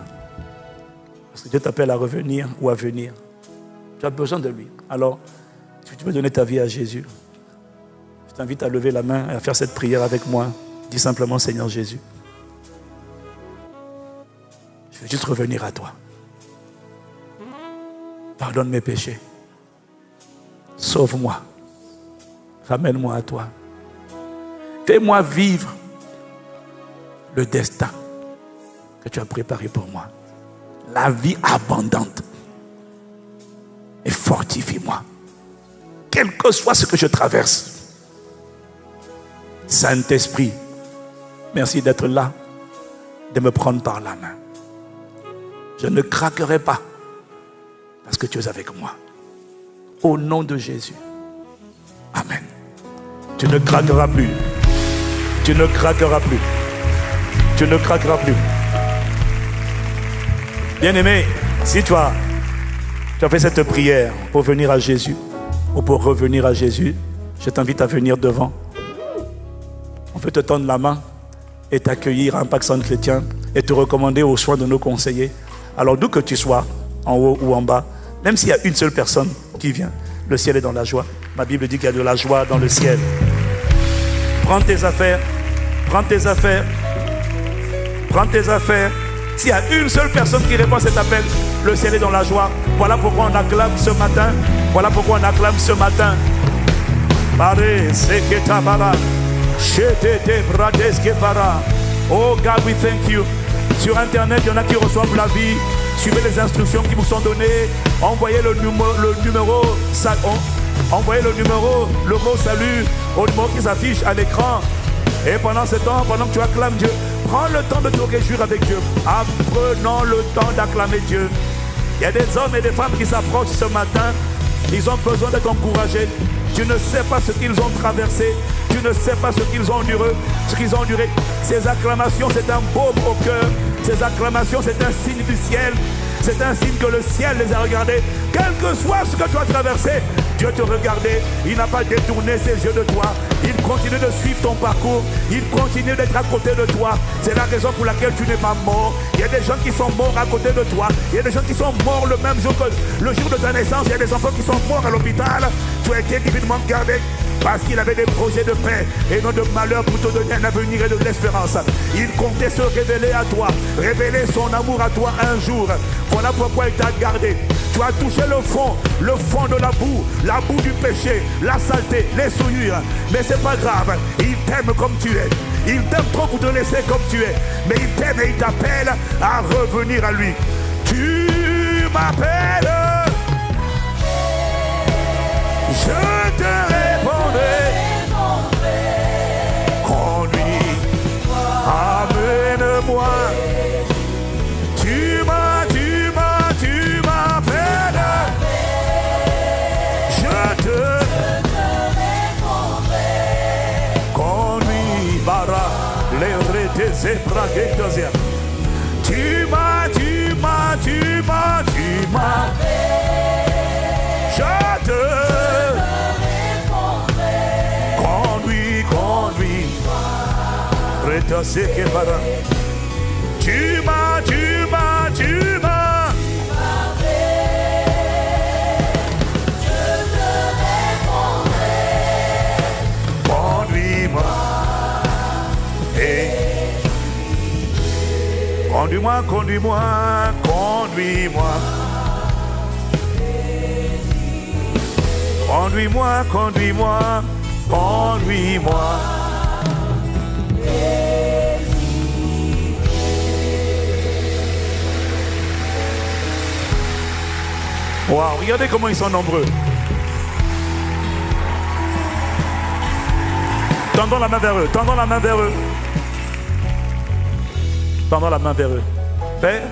Parce que Dieu t'appelle à revenir ou à venir. Tu as besoin de lui. Alors, si tu veux donner ta vie à Jésus, je t'invite à lever la main et à faire cette prière avec moi. Dis simplement, Seigneur Jésus, je veux juste revenir à toi. Pardonne mes péchés. Sauve-moi. Ramène-moi à toi. Fais-moi vivre le destin que tu as préparé pour moi. La vie abondante. Et fortifie-moi. Quel que soit ce que je traverse. Saint-Esprit, merci d'être là, de me prendre par la main. Je ne craquerai pas parce que tu es avec moi. Au nom de Jésus. Amen. Tu ne craqueras plus. Tu ne craqueras plus. Tu ne craqueras plus. Bien-aimé, si tu as fait cette prière pour venir à Jésus ou pour revenir à Jésus, je t'invite à venir devant. On peut te tendre la main et t'accueillir à Impact Centre Chrétien et te recommander aux soins de nos conseillers. Alors d'où que tu sois, en haut ou en bas, même s'il y a une seule personne qui vient, le ciel est dans la joie. Ma Bible dit qu'il y a de la joie dans le ciel. Prends tes affaires. Prends tes affaires. Prends tes affaires. S'il y a une seule personne qui répond à cet appel, le ciel est dans la joie. Voilà pourquoi on acclame ce matin. Voilà pourquoi on acclame ce matin. Oh God, we thank you. Sur Internet, il y en a qui reçoivent la vie. Suivez les instructions qui vous sont données. Envoyez le numéro, envoyez le mot salut au numéro qui s'affiche à l'écran. Et pendant ce temps, pendant que tu acclames Dieu, prends le temps de te réjouir avec Dieu. Apprenons le temps d'acclamer Dieu. Il y a des hommes et des femmes qui s'approchent ce matin. Ils ont besoin d'être encouragés. Tu ne sais pas ce qu'ils ont traversé. Tu ne sais pas ce qu'ils ont enduré. Ces acclamations, c'est un baume au cœur. Ces acclamations, c'est un signe du ciel. C'est un signe que le ciel les a regardés. Quel que soit ce que tu as traversé, Dieu te regardait. Il n'a pas détourné ses yeux de toi. Il continue de suivre ton parcours. Il continue d'être à côté de toi. C'est la raison pour laquelle tu n'es pas mort. Il y a des gens qui sont morts à côté de toi. Il y a des gens qui sont morts le même jour que le jour de ta naissance. Il y a des enfants qui sont morts à l'hôpital. Tu as été divinement gardé parce qu'il avait des projets de paix et non de malheur pour te donner un avenir et de l'espérance. Il comptait se révéler à toi, révéler son amour à toi un jour. Voilà pourquoi il t'a gardé. Tu as touché le fond de la boue du péché, la saleté, les souillures. Mais c'est pas grave, il t'aime comme tu es. Il t'aime trop pour te laisser comme tu es. Mais il t'aime et il t'appelle à revenir à lui. Tu m'appelles, je te répondrai. Conduis, amène-moi. Tu m'appelles. Je te répondrai. Conduis, bara, les retés et braguettes. Tu m'as. Je te conduis. Retasé que bara. Tu m'as. Conduis-moi. Et conduis-moi. Wow, regardez comment ils sont nombreux. Tendons la main vers eux. Tendons la main vers eux. Père,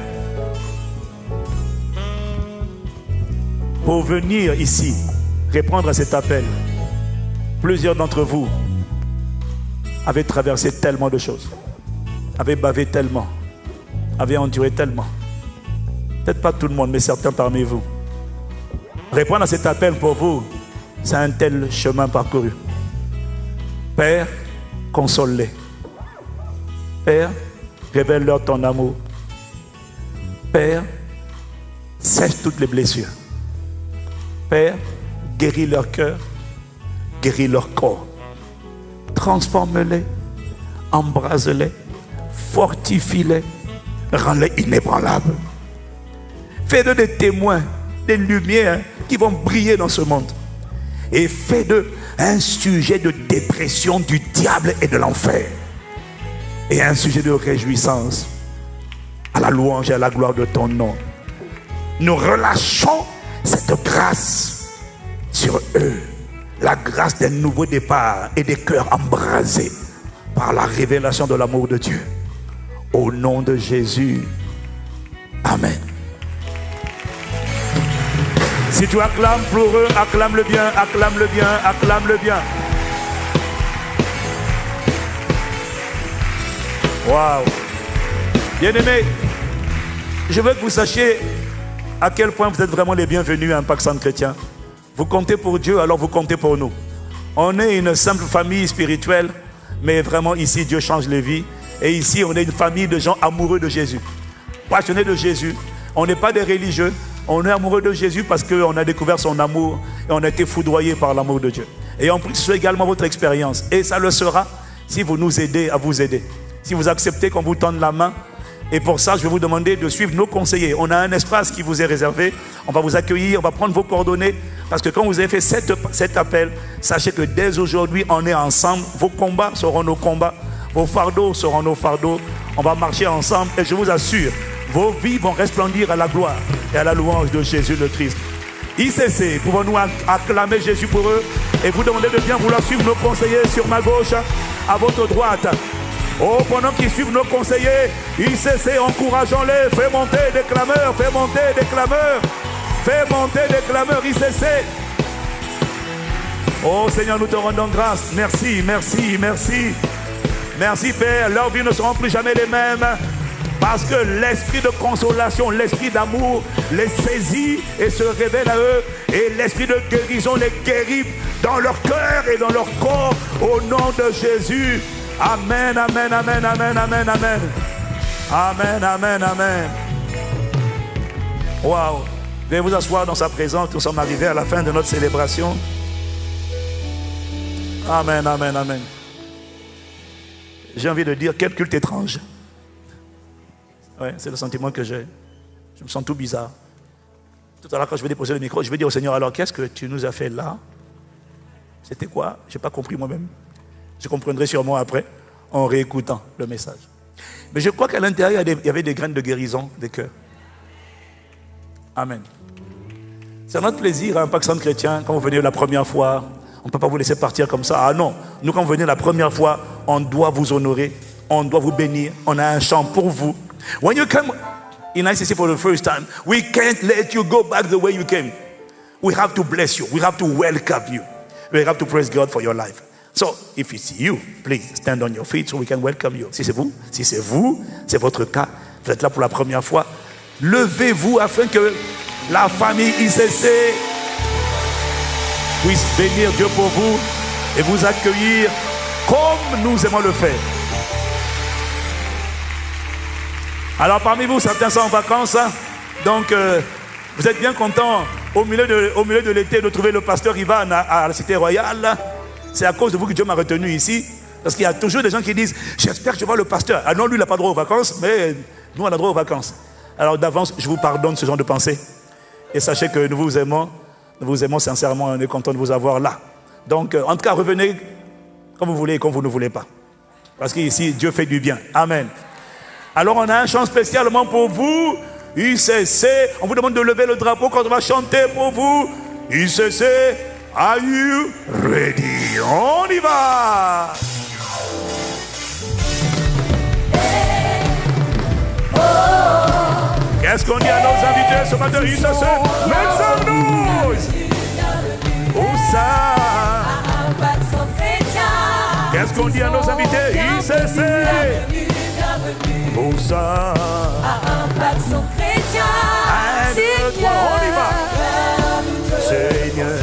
pour venir ici, répondre à cet appel, plusieurs d'entre vous avaient traversé tellement de choses, avaient bavé tellement, avaient enduré tellement. Peut-être pas tout le monde, mais certains parmi vous. Répondre à cet appel pour vous, c'est un tel chemin parcouru. Père, console-les. Père, révèle-leur ton amour. Père, sèche toutes les blessures. Père, guéris leur cœur, guéris leur corps. Transforme-les, embrase-les, fortifie-les, rends-les inébranlables. Fais-de des témoins, des lumières qui vont briller dans ce monde. Et fais-de un sujet de dépression du diable et de l'enfer. Et un sujet de réjouissance à la louange et à la gloire de ton nom. Nous relâchons cette grâce sur eux. La grâce d'un nouveau départ et des cœurs embrasés par la révélation de l'amour de Dieu. Au nom de Jésus. Amen. Si tu acclames pour eux, acclame-le bien, acclame-le bien, acclame-le bien. Waouh. Bien-aimés, je veux que vous sachiez à quel point vous êtes vraiment les bienvenus à Impact Centre Chrétien. Vous comptez pour Dieu, alors vous comptez pour nous. On est une simple famille spirituelle, mais vraiment ici Dieu change les vies. Et ici on est une famille de gens amoureux de Jésus, passionnés de Jésus. On n'est pas des religieux, on est amoureux de Jésus parce qu'on a découvert son amour et on a été foudroyés par l'amour de Dieu. Et on prie que ce soit également votre expérience. Et ça le sera si vous nous aidez à vous aider. Si vous acceptez qu'on vous tende la main. Et pour ça, je vais vous demander de suivre nos conseillers. On a un espace qui vous est réservé. On va vous accueillir, on va prendre vos coordonnées. Parce que quand vous avez fait cet appel, sachez que dès aujourd'hui, on est ensemble. Vos combats seront nos combats. Vos fardeaux seront nos fardeaux. On va marcher ensemble et je vous assure, vos vies vont resplendir à la gloire et à la louange de Jésus le Christ. ICC, pouvons-nous acclamer Jésus pour eux et vous demander de bien vouloir suivre nos conseillers sur ma gauche, à votre droite. Oh, pendant qu'ils suivent nos conseillers, ICC, encourageons-les. Fais monter des clameurs, fais monter des clameurs. Fais monter des clameurs, ICC. Oh Seigneur, nous te rendons grâce. Merci, merci, merci. Merci Père, leurs vies ne seront plus jamais les mêmes. Parce que l'esprit de consolation, l'esprit d'amour les saisit et se révèle à eux. Et l'esprit de guérison les guérit dans leur cœur et dans leur corps. Au nom de Jésus. Amen, amen, amen, amen, amen, amen. Amen, amen, amen. Waouh. Veuillez vous asseoir dans sa présence. Nous sommes arrivés à la fin de notre célébration. Amen, amen, amen. J'ai envie de dire, quel culte étrange. Ouais, c'est le sentiment que j'ai. Je me sens tout bizarre. Tout à l'heure, quand je vais déposer le micro, je vais dire au Seigneur, alors qu'est-ce que tu nous as fait là? C'était quoi? Je n'ai pas compris moi-même. Je comprendrai sûrement après, en réécoutant le message. Mais je crois qu'à l'intérieur, il y avait des graines de guérison des cœurs. Amen. C'est notre plaisir, un Pax Centre Chrétien, quand vous venez la première fois, on ne peut pas vous laisser partir comme ça. Ah non, nous quand vous venez la première fois, on doit vous honorer, on doit vous bénir, on a un chant pour vous. When you come in ICC for the first time, we can't let you go back the way you came. We have to bless you, we have to welcome you, we have to praise God for your life. So, if it's you, please stand on your feet so we can welcome you. Si c'est vous, c'est votre cas, vous êtes là pour la première fois, levez-vous afin que la famille ICC puisse bénir Dieu pour vous et vous accueillir comme nous aimons le faire. Alors parmi vous, certains sont en vacances, hein? Donc vous êtes bien contents au milieu de l'été de trouver le pasteur Ivan à la Cité Royale. C'est à cause de vous que Dieu m'a retenu ici. Parce qu'il y a toujours des gens qui disent, j'espère que je vois le pasteur. Ah non, lui il n'a pas droit aux vacances, mais nous on a droit aux vacances. Alors d'avance, je vous pardonne ce genre de pensée. Et sachez que nous vous aimons sincèrement, on est content de vous avoir là. Donc en tout cas, revenez quand vous voulez et quand vous ne voulez pas. Parce qu'ici, Dieu fait du bien. Amen. Alors on a un chant spécialement pour vous. ICC, on vous demande de lever le drapeau quand on va chanter pour vous. ICC, are you ready? On y va. Qu'est-ce qu'on dit à nos invités ce matin? ICC, make some noise. Où ça? Qu'est-ce qu'on dit à nos invités? ICC. Où ça? On y va. Seigneur,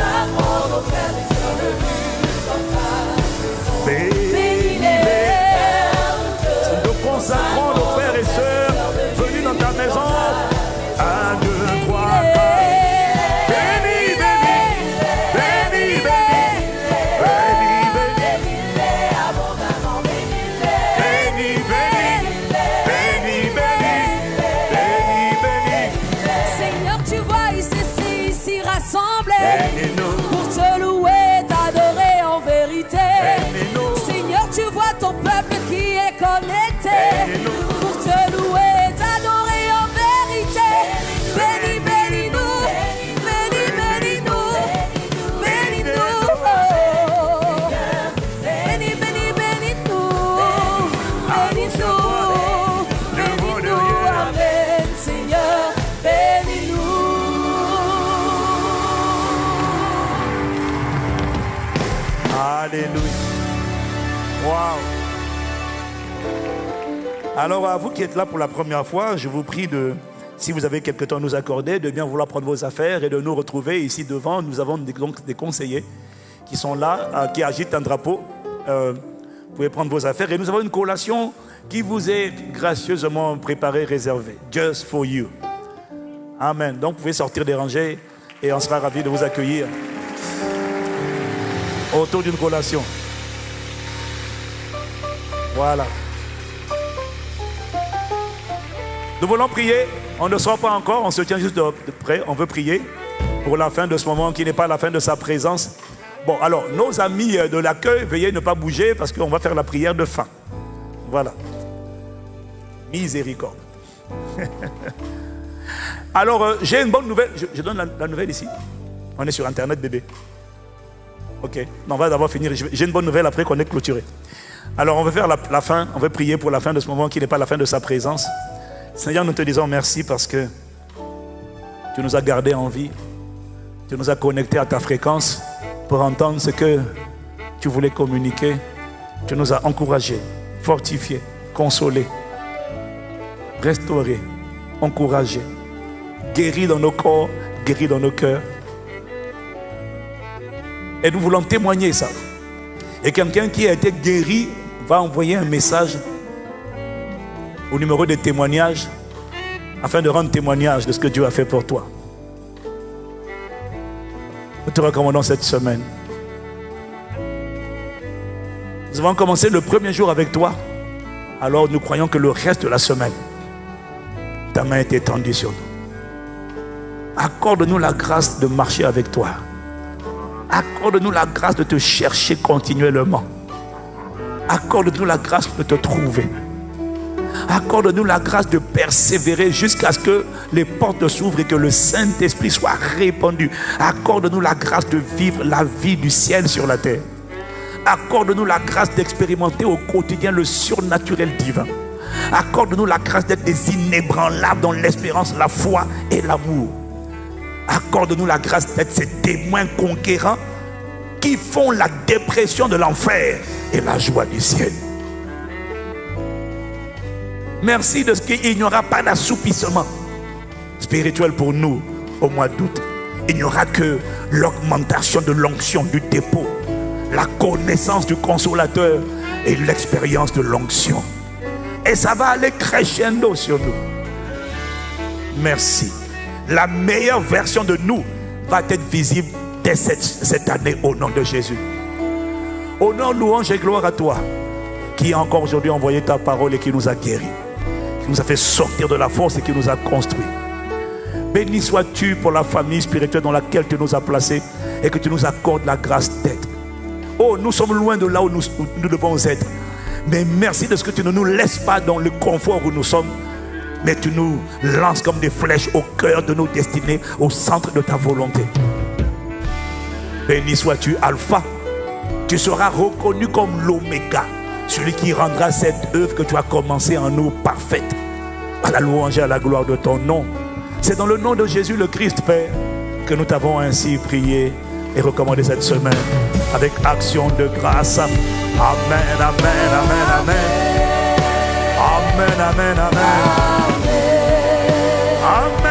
bénis-les. Nous consacrons nos frères et sœurs venus dans ta maison. 1, 2, 3, 4. Bénis, bénis, bénis, bénis, bénis, bénis, abondamment bénis, bénis, bénis, bénis, bénis, bénis. Seigneur, tu vois ici rassemblés pour te louer, t'adorer en vérité. Seigneur, tu vois ton peuple qui est connecté pour te louer, t'adorer en vérité. Bénis, bénis-nous, bénis, bénis-nous, bénis-nous. Bénis, bénis, bénis-nous, bénis-nous, bénis-nous. Amen, Seigneur, bénis-nous. Alléluia. Wow. Alors à vous qui êtes là pour la première fois, je vous prie de, si vous avez quelque temps à nous accorder, de bien vouloir prendre vos affaires et de nous retrouver ici devant. Nous avons donc des conseillers qui sont là, qui agitent un drapeau. Vous pouvez prendre vos affaires et nous avons une collation qui vous est gracieusement préparée, réservée. Just for you. Amen. Donc vous pouvez sortir des rangées et on sera ravis de vous accueillir autour d'une collation. Voilà. Nous voulons prier. On ne sort pas encore, on se tient juste de près. On veut prier. pour la fin de ce moment qui n'est pas la fin de sa présence. Bon, alors, nos amis de l'accueil, veuillez ne pas bouger parce qu'on va faire la prière de fin. Voilà. Miséricorde. Alors, j'ai une bonne nouvelle. Je donne la nouvelle ici. On est sur Internet, bébé. Ok. Non, on va d'abord finir. J'ai une bonne nouvelle après qu'on ait clôturé. Alors, on va faire la fin. On va prier pour la fin de ce moment qui n'est pas la fin de sa présence. Seigneur, nous te disons merci parce que tu nous as gardés en vie. Tu nous as connectés à ta fréquence pour entendre ce que tu voulais communiquer. Tu nous as encouragés, fortifiés, consolés, restaurés, encouragés, guéris dans nos corps, guéris dans nos cœurs. Et nous voulons témoigner ça. Et quelqu'un qui a été guéri va envoyer un message au numéro de témoignage afin de rendre témoignage de ce que Dieu a fait pour toi. Nous te recommandons cette semaine. Nous avons commencé le premier jour avec toi. Alors nous croyons que le reste de la semaine, ta main est étendue sur nous. Accorde-nous la grâce de marcher avec toi. Accorde-nous la grâce de te chercher continuellement. Accorde-nous la grâce de te trouver. Accorde-nous la grâce de persévérer jusqu'à ce que les portes s'ouvrent et que le Saint-Esprit soit répandu. Accorde-nous la grâce de vivre la vie du ciel sur la terre. Accorde-nous la grâce d'expérimenter au quotidien le surnaturel divin. Accorde-nous la grâce d'être des inébranlables dans l'espérance, la foi et l'amour. Accorde-nous la grâce d'être ces témoins conquérants qui font la dépression de l'enfer et la joie du ciel. Merci de ce qu'il n'y aura pas d'assoupissement spirituel pour nous au mois d'août. Il n'y aura que l'augmentation de l'onction, du dépôt, la connaissance du consolateur et l'expérience de l'onction. Et ça va aller crescendo sur nous. Merci. La meilleure version de nous va être visible dès cette année au nom de Jésus. Au nom, louange et gloire à toi qui a encore aujourd'hui envoyé ta parole et qui nous a guéris, qui nous a fait sortir de la force et qui nous a construits. Béni sois-tu pour la famille spirituelle dans laquelle tu nous as placés et que tu nous accordes la grâce d'être. Oh, nous sommes loin de là où nous devons être. Mais merci de ce que tu ne nous laisses pas dans le confort où nous sommes, mais tu nous lances comme des flèches au cœur de nos destinées, au centre de ta volonté. Béni sois-tu, Alpha. Tu seras reconnu comme l'Oméga, celui qui rendra cette œuvre que tu as commencée en nous parfaite. À la louange et à la gloire de ton nom. C'est dans le nom de Jésus le Christ, Père, que nous t'avons ainsi prié et recommandé cette semaine avec action de grâce. Amen, amen, amen, amen. Amen, amen, amen. Amen.